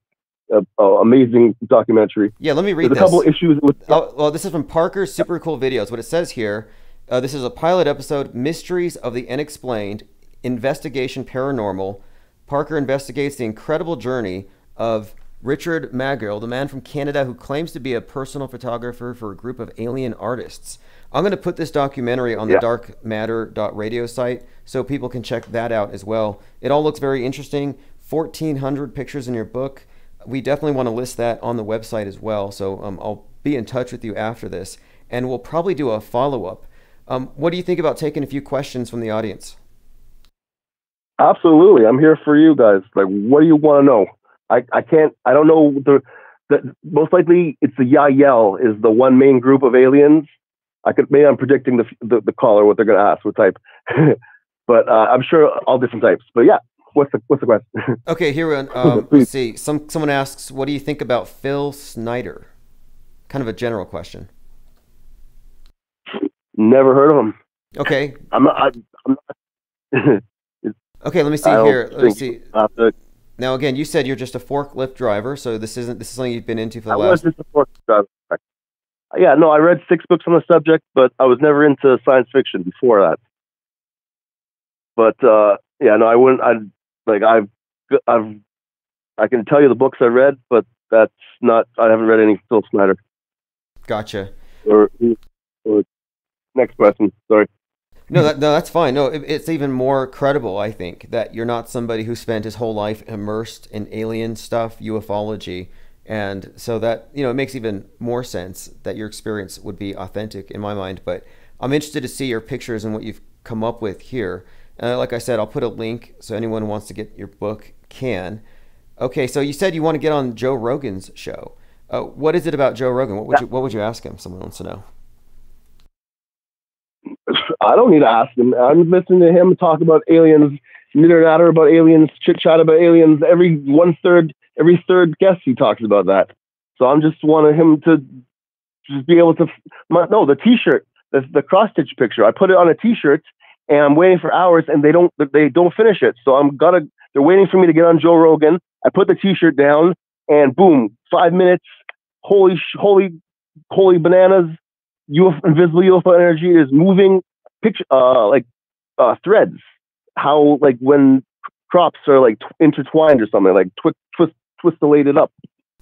an amazing documentary. Yeah, let me read There's this. a couple issues with. Well, this is from Parker's Super Cool Videos. What it says here. This is a pilot episode, Mysteries of the Unexplained, Investigation Paranormal. Parker investigates the incredible journey of Richard Magill, the man from Canada who claims to be a personal photographer for a group of alien artists. I'm going to put this documentary on the darkmatter.radio site so people can check that out as well. It all looks very interesting. 1,400 pictures in your book. We definitely want to list that on the website as well. So I'll be in touch with you after this, and we'll probably do a follow-up. What do you think about taking a few questions from the audience? Absolutely. I'm here for you guys. What do you want to know? I don't know. Most likely it's the Yahyel is the one main group of aliens. Maybe I'm predicting the caller, what they're going to ask, what type. But I'm sure all different types. But yeah, what's the question? Okay, here, let's see. Someone asks, what do you think about Phil Snyder? Kind of a general question. Never heard of him. Okay. I'm not. Okay, let me see here. Let me see. Now, again, you said you're just a forklift driver, so this is something you've been into for the last. I was just a forklift driver. Yeah, no, I read 6 books on the subject, but I was never into science fiction before that. But yeah, no, I wouldn't. I can tell you the books I read, but that's not. I haven't read any Phil Snyder. Gotcha. Or next question. Sorry. No, that's fine. No, it's even more credible, I think, that you're not somebody who spent his whole life immersed in alien stuff, ufology, and so that, it makes even more sense that your experience would be authentic in my mind. But I'm interested to see your pictures and what you've come up with here. Like I said, I'll put a link so anyone who wants to get your book can. Okay, so you said you want to get on Joe Rogan's show. What is it about Joe Rogan? What would you ask him? Someone wants to know. I don't need to ask him. I'm listening to him talk about aliens, nitter natter about aliens, chit chat about aliens. Every third guest he talks about that. So I'm just wanting him to just be able to. The T-shirt, the cross stitch picture. I put it on a T-shirt, and I'm waiting for hours, and they don't finish it. So they're waiting for me to get on Joe Rogan. I put the T-shirt down, and boom, 5 minutes. Holy bananas! Invisible UFO energy is moving threads. How like when crops are like intertwined or something, like twistillated up.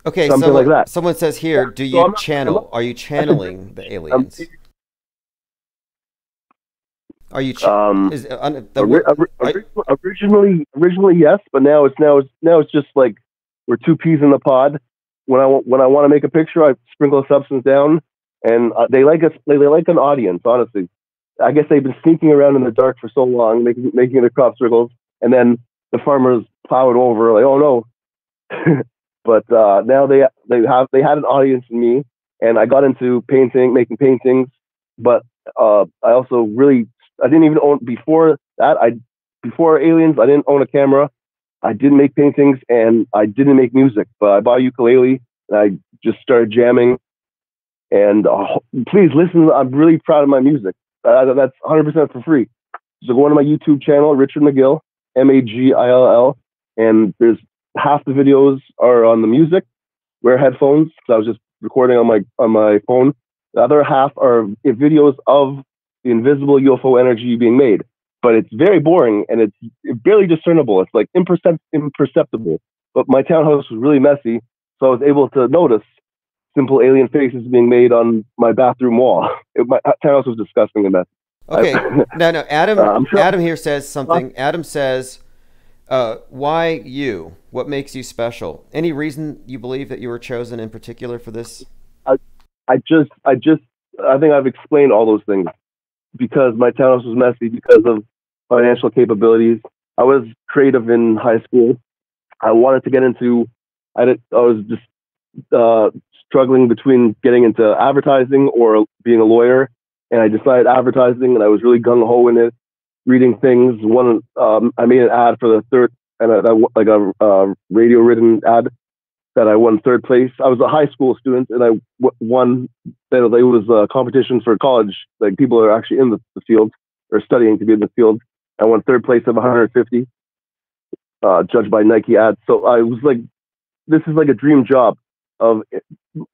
Okay, something like that. Someone says here, do you channel? Are you channeling the aliens? Are you? Originally yes, but now it's just like we're two peas in the pod. When I want to make a picture, I sprinkle a substance down, and they like us. They like an audience. Honestly, I guess they've been sneaking around in the dark for so long, making the crop circles, and then the farmers plow it over. Like, oh no! But now they had an audience in me, and I got into making paintings. But I also I didn't even own before aliens. I didn't own a camera. I didn't make paintings, and I didn't make music. But I bought a ukulele, and I just started jamming. And please listen. I'm really proud of my music. That's 100% for free. So go on to my YouTube channel, Richard McGill, MAGILL, and there's half the videos are on the music. Wear headphones because I was just recording on my phone. The other half are videos of the invisible UFO energy being made, but it's very boring and it's barely discernible. It's like imperceptible. But my townhouse was really messy, so I was able to notice simple alien faces being made on my bathroom wall. My townhouse was disgusting and messy. Okay, no. Adam here says something. Adam says, why you? What makes you special? Any reason you believe that you were chosen in particular for this? I think I've explained all those things. Because my townhouse was messy, because of financial capabilities. I was creative in high school. I wanted to get into. I was just struggling between getting into advertising or being a lawyer, and I decided advertising, and I was really gung ho in it, reading things. I made an ad for the third, and a radio written ad that I won third place. I was a high school student, and I won. There was a competition for college, like people are actually in the field or studying to be in the field. I won third place of 150, judged by Nike ads. So I was like, this is like a dream job. Of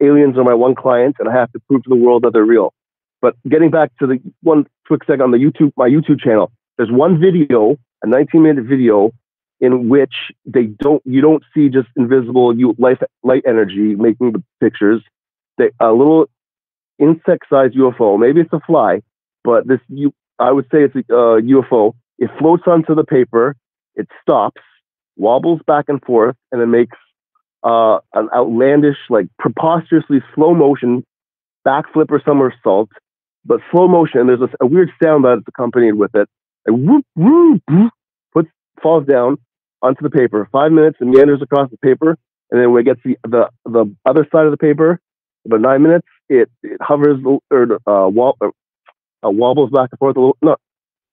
aliens are my one client, and I have to prove to the world that they're real. But getting back to the one quick second on my YouTube channel, there's one video, a 19-minute video, in which you don't see just invisible light energy making the pictures. A little insect-sized UFO, maybe it's a fly, but I would say it's a UFO. It floats onto the paper, it stops, wobbles back and forth, and it makes an outlandish, like preposterously slow motion backflip or somersault, but slow motion. And there's a weird sound that's accompanied with it. Like whoop, whoop, whoop, falls down onto the paper. 5 minutes and meanders across the paper, and then when it gets the other side of the paper, about 9 minutes, it hovers or wobbles back and forth a little.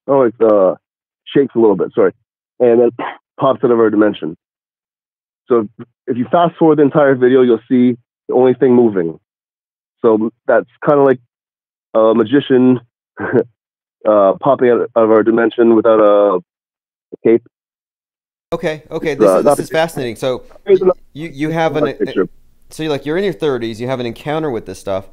It shakes a little bit. Sorry, and then pops out of our dimension. So if you fast forward the entire video, you'll see the only thing moving. So that's kind of like a magician popping out of our dimension without a cape. Okay. This is fascinating. So you have you're in your 30s. You have an encounter with this stuff,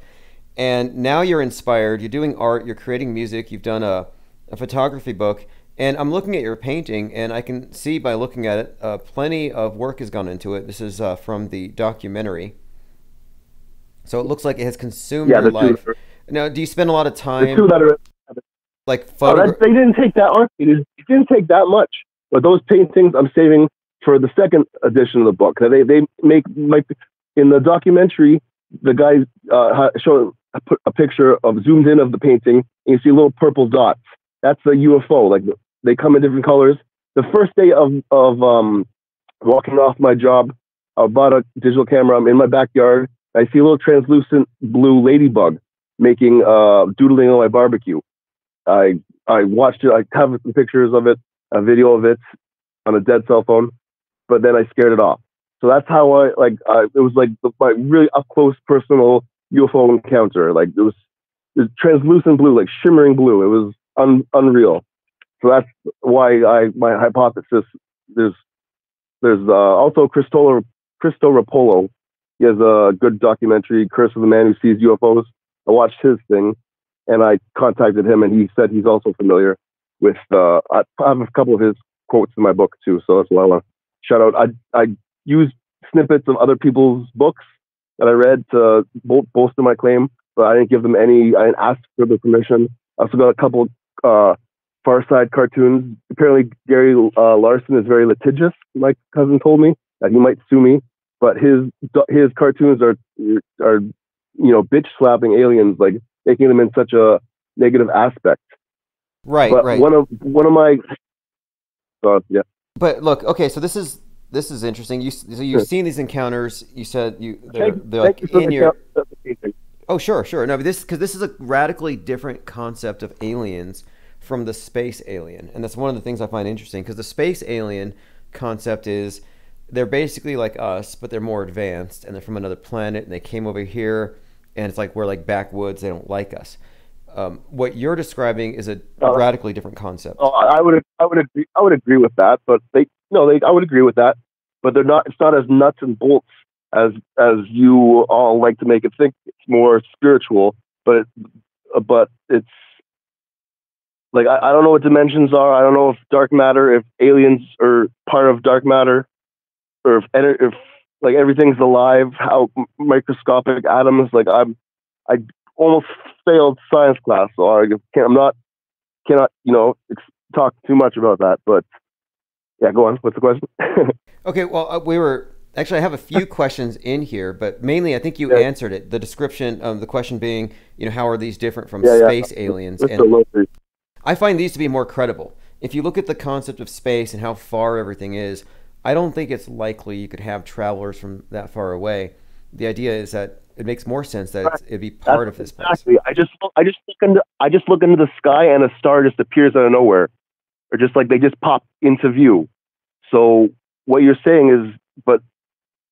and now you're inspired. You're doing art. You're creating music. You've done a photography book. And I'm looking at your painting, and I can see by looking at it, plenty of work has gone into it. This is from the documentary. So it looks like it has consumed your life. Now, do you spend a lot of time they didn't take that art. It didn't take that much. But those paintings I'm saving for the second edition of the book. They make in the documentary, the guy put a picture of zoomed in of the painting, and you see little purple dots. That's a UFO. Like they come in different colors. The first day of walking off my job. I bought a digital camera. I'm in my backyard. I see a little translucent blue ladybug making doodling on my barbecue. I watched it. I have some pictures of it, a video of it on a dead cell phone, but then I scared it off. So that's how it was like my really up close personal UFO encounter. Like it was translucent blue, like shimmering blue. It was unreal. So that's why my hypothesis. There's also Cristo Rapolo. He has a good documentary, Curse of the Man Who Sees UFOs. I watched his thing, and I contacted him, and he said he's also familiar with. I have a couple of his quotes in my book too, so that's why I want to shout out. I used snippets of other people's books that I read to bolster my claim, but I didn't give them any. I didn't ask for the permission. I also got a couple Far Side cartoons. Apparently, Gary Larson is very litigious. My cousin told me that he might sue me, but his cartoons are bitch slapping aliens, like making them in such a negative aspect. Right, but right. One of my yeah. But look, okay, so this is interesting. You've seen these encounters. You said they're like in your. Oh, sure. No, but because this is a radically different concept of aliens from the space alien, and that's one of the things I find interesting. Because the space alien concept is they're basically like us, but they're more advanced, and they're from another planet, and they came over here, and it's like we're like backwoods. They don't like us. What you're describing is a radically different concept. I would agree with that, but I would agree with that, but they're not. It's not as nuts and bolts as you all like to make it think. It's more spiritual, but it's like I don't know what dimensions are. I don't know if dark matter, if aliens are part of dark matter, or if like everything's alive. How microscopic atoms. Like I almost failed science class, so I cannot talk too much about that. But yeah, go on. What's the question? Okay, well, actually, I have a few questions in here, but mainly I think you answered it. The description, the question being, how are these different from space aliens? And I find these to be more credible. If you look at the concept of space and how far everything is, I don't think it's likely you could have travelers from that far away. The idea is that it makes more sense that it'd be part of this place. Exactly. I just look into the sky and a star just appears out of nowhere, or just like they just pop into view. So what you're saying is, but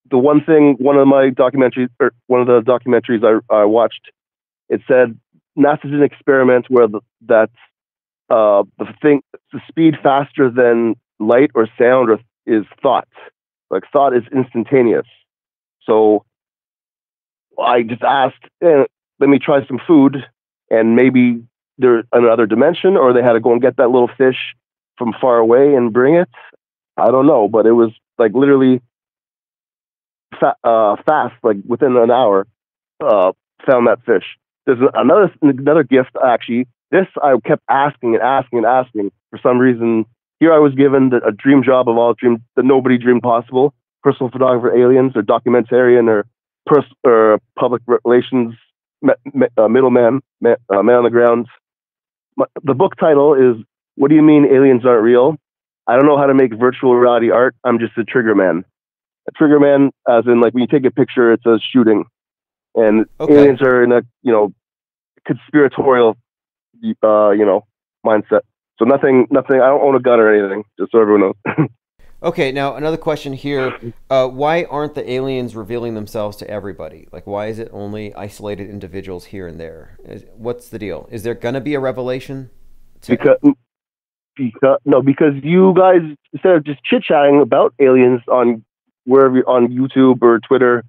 the one thing, one of the documentaries I watched, it said NASA did an experiment where the speed faster than light or sound is thought. Like thought is instantaneous. So I just asked, let me try some food, and maybe they're in another dimension, or they had to go and get that little fish from far away and bring it. I don't know, but it was like literally fast, like within an hour, found that fish. There's another gift, actually. This I kept asking for some reason. Here I was given a dream job of all dreams that nobody dreamed possible: personal photographer, aliens, or documentarian, or public relations middleman, man on the ground. The book title is "What Do You Mean Aliens Aren't Real?" I don't know how to make virtual reality art. I'm just a trigger man. A trigger man, as in like when you take a picture, it's a shooting, and aliens are in a conspiratorial mindset. So nothing. I don't own a gun or anything. Just so everyone knows. Okay, now another question here. Why aren't the aliens revealing themselves to everybody? Like, why is it only isolated individuals here and there? What's the deal? Is there going to be a revelation? Because you guys, instead of just chit-chatting about aliens on YouTube or Twitter,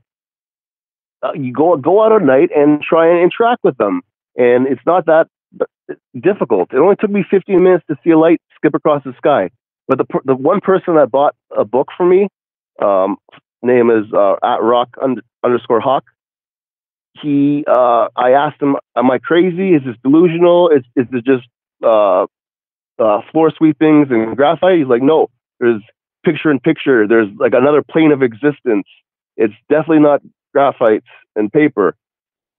you go out at night and try and interact with them. And it's not that difficult. It only took me 15 minutes to see a light skip across the sky. But the one person that bought a book for me, name is @rock_hawk. I asked him, "Am I crazy? Is this delusional? Is it just floor sweepings and graphite?" He's like, "No, there's picture in picture. There's like another plane of existence. It's definitely not graphite and paper.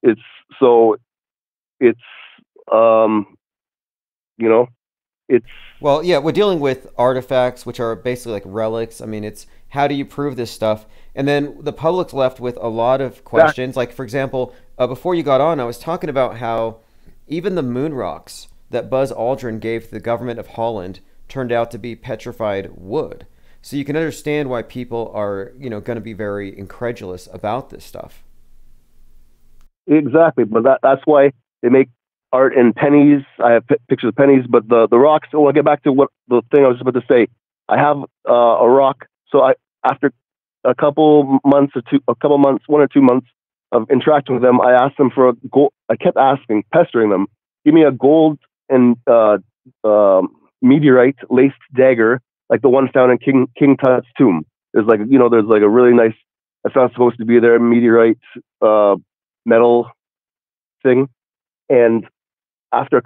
It's you know." it's Well, yeah, we're dealing with artifacts, which are basically like relics. I mean, it's how do you prove this stuff? And then the public's left with a lot of questions. Like, for example, before you got on, I was talking about how even the moon rocks that Buzz Aldrin gave to the government of Holland turned out to be petrified wood. So you can understand why people are, going to be very incredulous about this stuff. exactly, but that's why they make art in pennies. I have pictures of pennies, but the rocks. Well, I'll get back to what the thing I was about to say. I have a rock. So after a couple months, 1 or 2 months of interacting with them, I asked them for a gold. I kept asking, pestering them, give me a gold and meteorite laced dagger, like the one found in King Tut's tomb. There's there's a really nice. It's not supposed to be there, meteorite metal thing. And after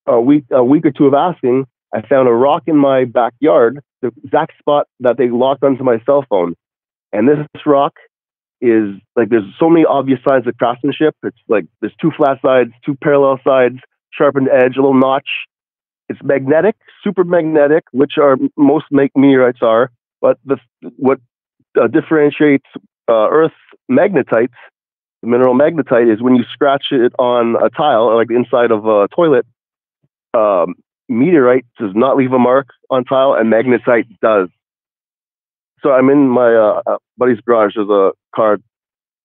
a week or two of asking, I found a rock in my backyard, the exact spot that they locked onto my cell phone. And this rock is like, there's so many obvious signs of craftsmanship. It's like there's 2 flat sides, 2 parallel sides, sharpened edge, a little notch. It's magnetic, super magnetic, which are most meteorites are. But what differentiates Earth magnetites, the mineral magnetite, is when you scratch it on a tile, or like the inside of a toilet. Meteorite does not leave a mark on tile, and magnetite does. So I'm in my buddy's garage. There's a car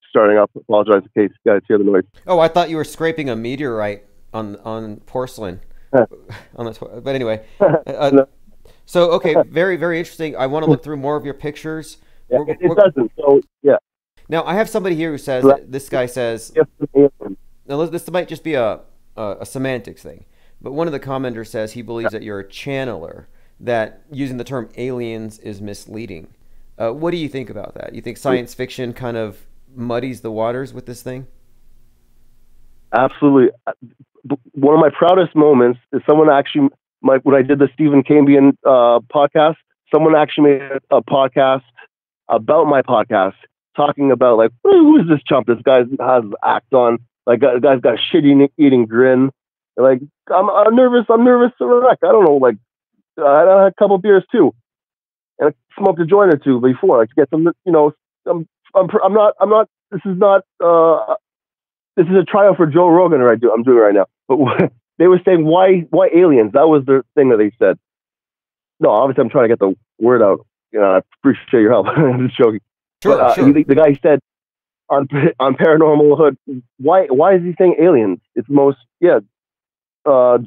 starting up. Apologize in case you guys hear the noise. Oh, I thought you were scraping a meteorite on porcelain. But anyway, No. so okay, very, very interesting. I want to look through more of your pictures. Yeah, it doesn't. So yeah. Now I have somebody here who says this guy says. Now this might just be a semantics thing, but one of the commenters says he believes that you're a channeler. That using the term aliens is misleading. What do you think about that? You think science fiction kind of muddies the waters with this thing? Absolutely. One of my proudest moments is someone actually, when I did the Stephen Cambian podcast, someone actually made a podcast about my podcast, talking about like, who is this chump? This guy has act on. Like, the guy's got a shit-eating grin. Like, I'm nervous to wreck. I don't know. Like, I had a couple beers too, and I smoked a joint or two before, like to get some. I'm not. This is not. This is a trial for Joe Rogan. I'm doing right now. But they were saying, why aliens? That was their thing that they said. No, obviously I'm trying to get the word out. I appreciate your help. I'm just joking. Sure, but, sure. The guy said on Paranormal Hood, why is he saying aliens? It's the most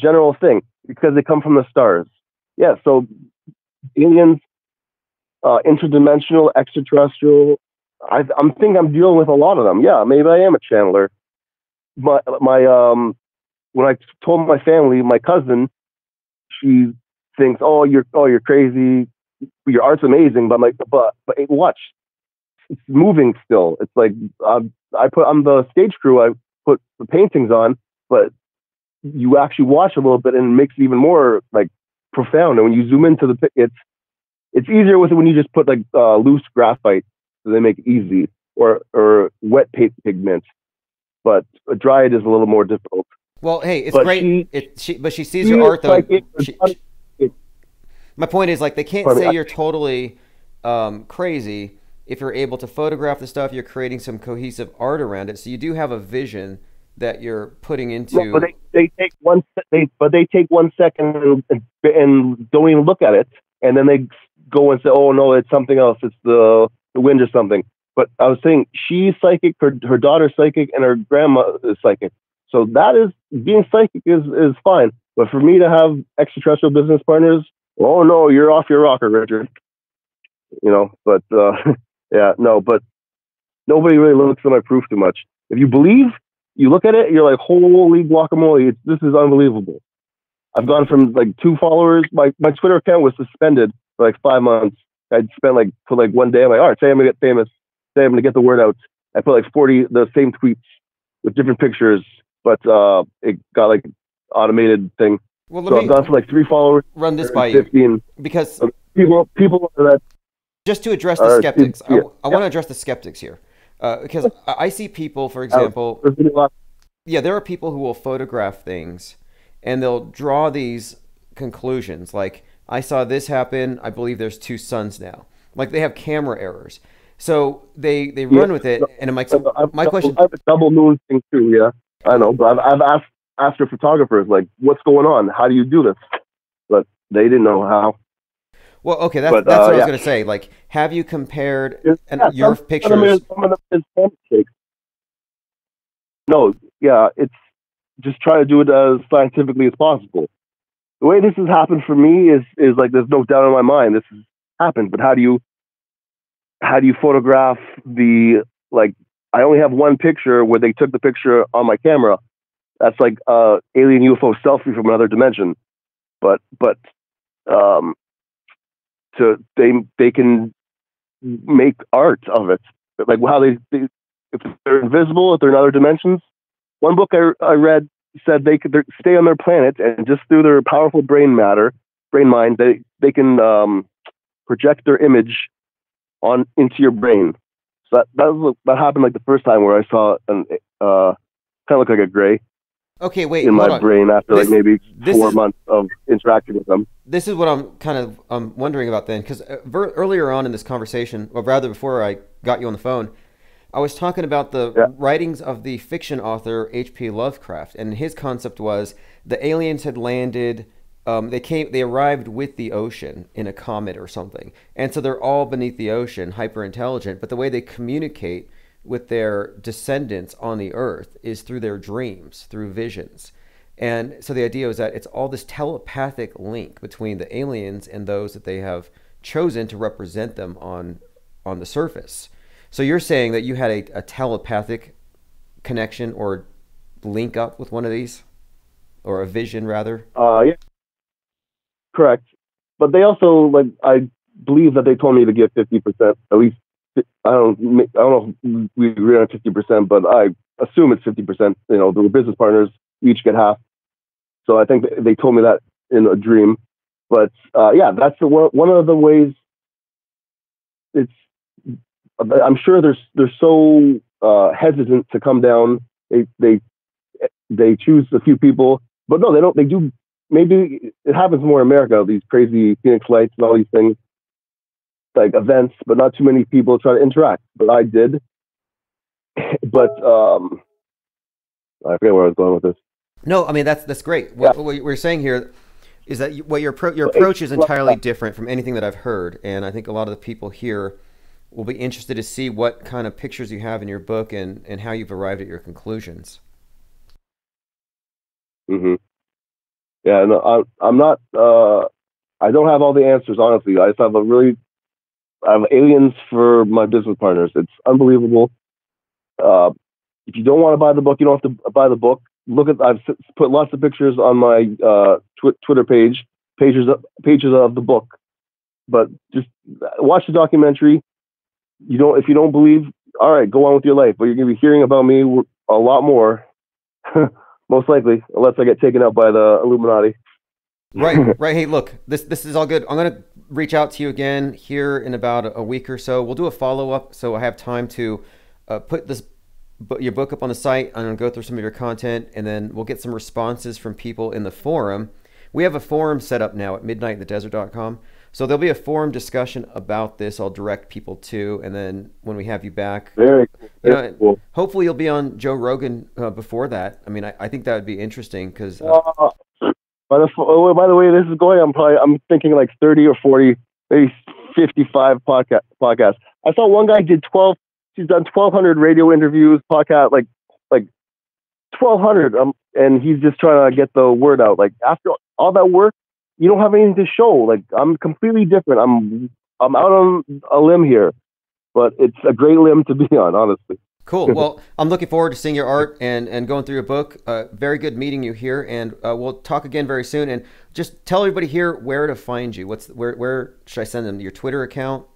general thing, because they come from the stars. Yeah, so aliens, interdimensional, extraterrestrial. I think I'm dealing with a lot of them. Yeah, maybe I am a channeler. My when I told my family, my cousin, she thinks, you're crazy. Your art's amazing, but I'm like, but watch, it's moving still. It's like I'm the stage crew. I put the paintings on, but you actually watch a little bit, and it makes it even more like profound. And when you zoom into it's easier with it when you just put like loose graphite, so they make it easy, or wet paint pigment. But dried is a little more difficult. Well, hey, it's great. But she sees your art though. My point is, like, they can't say you're totally crazy if you're able to photograph the stuff. You're creating some cohesive art around it, so you do have a vision that you're putting into. Yeah, but they take 1 second and don't even look at it, and then they go and say, "Oh no, it's something else. It's the wind or something." But I was saying, she's psychic, her daughter's psychic, and her grandma is psychic. So that is, being psychic is fine. But for me to have extraterrestrial business partners, oh no, you're off your rocker, Richard. But but nobody really looks at my proof too much. If you believe, you look at it, you're like, holy guacamole, this is unbelievable. I've gone from like 2 followers. My Twitter account was suspended for like 5 months. I'd spent for one day. I'm like, all right, say I'm gonna get famous. Say I'm gonna get the word out. I put like 40 the same tweets with different pictures, but it got like automated thing. Well, so I've gone from like 3 followers. Run this by 15. you, because people that. Just to address the skeptics, I want to address the skeptics here, because I see people, for example, there are people who will photograph things, and they'll draw these conclusions. Like, I saw this happen. I believe there's two suns now. Like, they have camera errors. So they run with it. And I'm like, so my question. I have a double moon thing too. Yeah, I know. But I've asked astrophotographers, like, what's going on? How do you do this? But they didn't know how. Well, okay, that's what I was going to say. Like, have you compared your pictures? Some of them is mistakes. No, yeah, it's just try to do it as scientifically as possible. The way this has happened for me is like, there's no doubt in my mind this has happened. But how do you photograph the, like, I only have one picture where they took the picture on my camera. That's like alien UFO selfie from another dimension. But they can make art of it, like how they if they're invisible, if they're in other dimensions. One book I read said they could stay on their planet, and just through their powerful brain mind, they can project their image into your brain. So that happened like the first time, where I saw an kind of look like a gray. Okay, wait. In my brain after like maybe 4 months of interacting with them. This is what I'm kind of wondering about then, because earlier on in this conversation, or rather before I got you on the phone, I was talking about the writings of the fiction author H.P. Lovecraft, and his concept was the aliens had landed. They arrived with the ocean in a comet or something, and so they're all beneath the ocean, hyper intelligent. But the way they communicate with their descendants on the earth is through their dreams, through visions. And so the idea is that it's all this telepathic link between the aliens and those that they have chosen to represent them on the surface. So you're saying that you had a telepathic connection or link up with one of these, or a vision rather? Yeah, correct. But they also, like, I believe that they told me to give 50%, at least. I don't know if we agree on 50%, but I assume it's 50%. You know, they were business partners, we each get half. So I think they told me that in a dream. But yeah, that's one of the ways. I'm sure they're so hesitant to come down. They choose a few people, but no, they don't. They do. Maybe it happens more in America. These crazy Phoenix Lights and all these things, like events, but not too many people try to interact. But I did. But I forget where I was going with this. No, I mean that's great. What we're saying here is that your approach is entirely different from anything that I've heard, and I think a lot of the people here will be interested to see what kind of pictures you have in your book and how you've arrived at your conclusions. Mm-hmm. Yeah, no, I'm not. I don't have all the answers, honestly. I just have I have aliens for my business partners. It's unbelievable. If you don't want to buy the book, you don't have to buy the book. I've put lots of pictures on my Twitter page, pages of the book. But just watch the documentary. If you don't believe, all right, go on with your life. But you're going to be hearing about me a lot more, most likely, unless I get taken out by the Illuminati. Right. Hey, look, this is all good. I'm going to reach out to you again here in about a week or so. We'll do a follow-up so I have time to put your book up on the site. I'm going to go through some of your content, and then we'll get some responses from people in the forum. We have a forum set up now at midnightinthedesert.com. So there'll be a forum discussion about this. I'll direct people to, and then when we have you back, very cool. Hopefully you'll be on Joe Rogan before that. I mean, I think that would be interesting because. By the way, this is going. I'm thinking like 30 or 40, maybe 55 podcasts. I saw one guy did 12. He's done 1,200 radio interviews, podcast, like 1,200. And he's just trying to get the word out. Like, after all that work, you don't have anything to show. Like, I'm completely different. I'm out on a limb here, but it's a great limb to be on, honestly. Cool. Well, I'm looking forward to seeing your art and going through your book. Very good meeting you here, and we'll talk again very soon. And just tell everybody here where to find you. Where should I send them? Your Twitter account?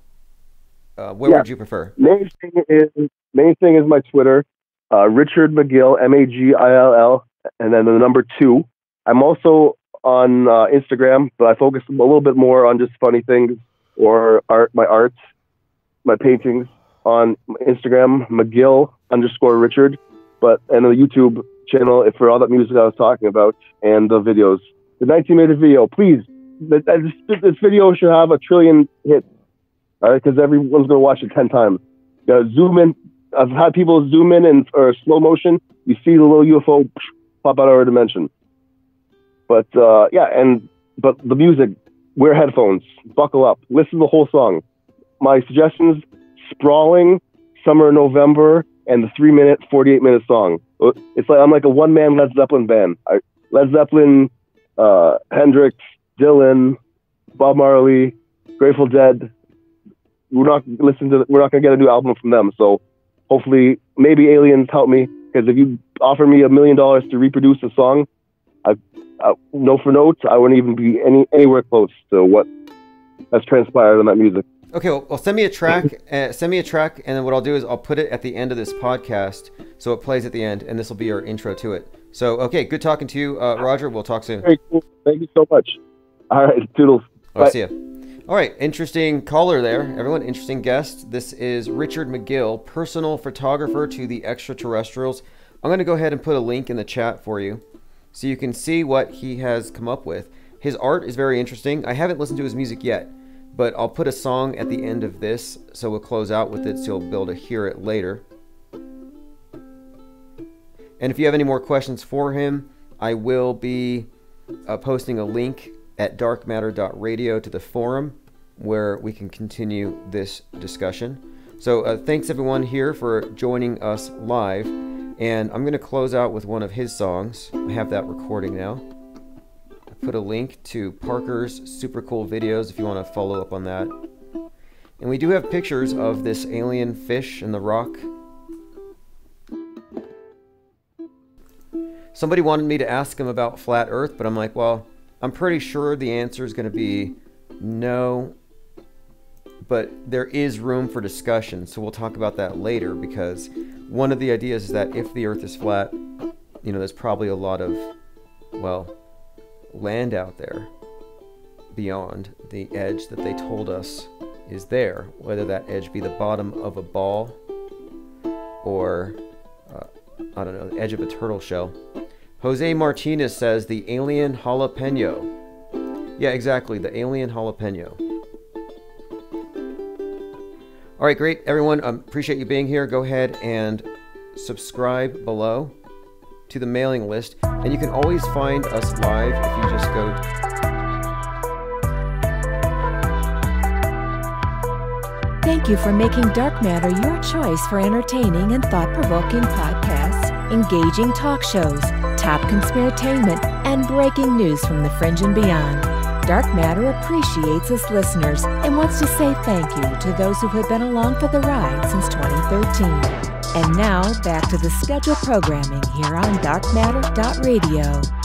Where would you prefer? Main thing is my Twitter, Richard McGill, MAGILL, and then the number 2. I'm also on Instagram, but I focus a little bit more on just funny things or my paintings. On Instagram, McGill_Richard, and the YouTube channel for all that music I was talking about and the videos. the 19-minute video. Please, this video should have 1 trillion hits, all right? Because everyone's going to watch it 10 times. Zoom in. I've had people zoom in or slow motion. You see the little UFO pop out of our dimension. But but the music, wear headphones, buckle up, listen to the whole song. My suggestions: Sprawling, Summer November, and the 3-minute, 48-minute song. It's like I'm like a one-man Led Zeppelin band. Led Zeppelin, Hendrix, Dylan, Bob Marley, Grateful Dead. We're not gonna get a new album from them. So hopefully, maybe aliens help me, because if you offer me $1 million to reproduce a song, note for note, I wouldn't even be anywhere close to what has transpired on that music. Okay, well, send me a track. And then what I'll do is I'll put it at the end of this podcast, so it plays at the end, and this will be our intro to it. So, okay, good talking to you, Roger. We'll talk soon. Very cool. Thank you so much. All right, toodles. I'll see you. All right, interesting caller there, everyone. Interesting guest. This is Richard McGill, personal photographer to the extraterrestrials. I'm going to go ahead and put a link in the chat for you, so you can see what he has come up with. His art is very interesting. I haven't listened to his music yet, but I'll put a song at the end of this, so we'll close out with it, so you'll be able to hear it later. And if you have any more questions for him, I will be posting a link at darkmatter.radio to the forum, where we can continue this discussion. So thanks everyone here for joining us live. And I'm going to close out with one of his songs. I have that recording now. I put a link to Parker's super cool videos if you want to follow up on that. And we do have pictures of this alien fish in the rock. Somebody wanted me to ask him about flat Earth, but I'm like, well, I'm pretty sure the answer is going to be no. But there is room for discussion, so we'll talk about that later, because one of the ideas is that if the Earth is flat, there's probably a lot of, land out there beyond the edge that they told us is there, whether that edge be the bottom of a ball or, the edge of a turtle shell. Jose Martinez says the alien jalapeno. Yeah, exactly, the alien jalapeno. All right, great, everyone. Appreciate you being here. Go ahead and subscribe below to the mailing list. And you can always find us live if you just go... Thank you for making Dark Matter your choice for entertaining and thought-provoking podcasts, engaging talk shows, top conspiratainment, and breaking news from the fringe and beyond. Dark Matter appreciates its listeners and wants to say thank you to those who have been along for the ride since 2013. And now, back to the scheduled programming here on darkmatter.radio.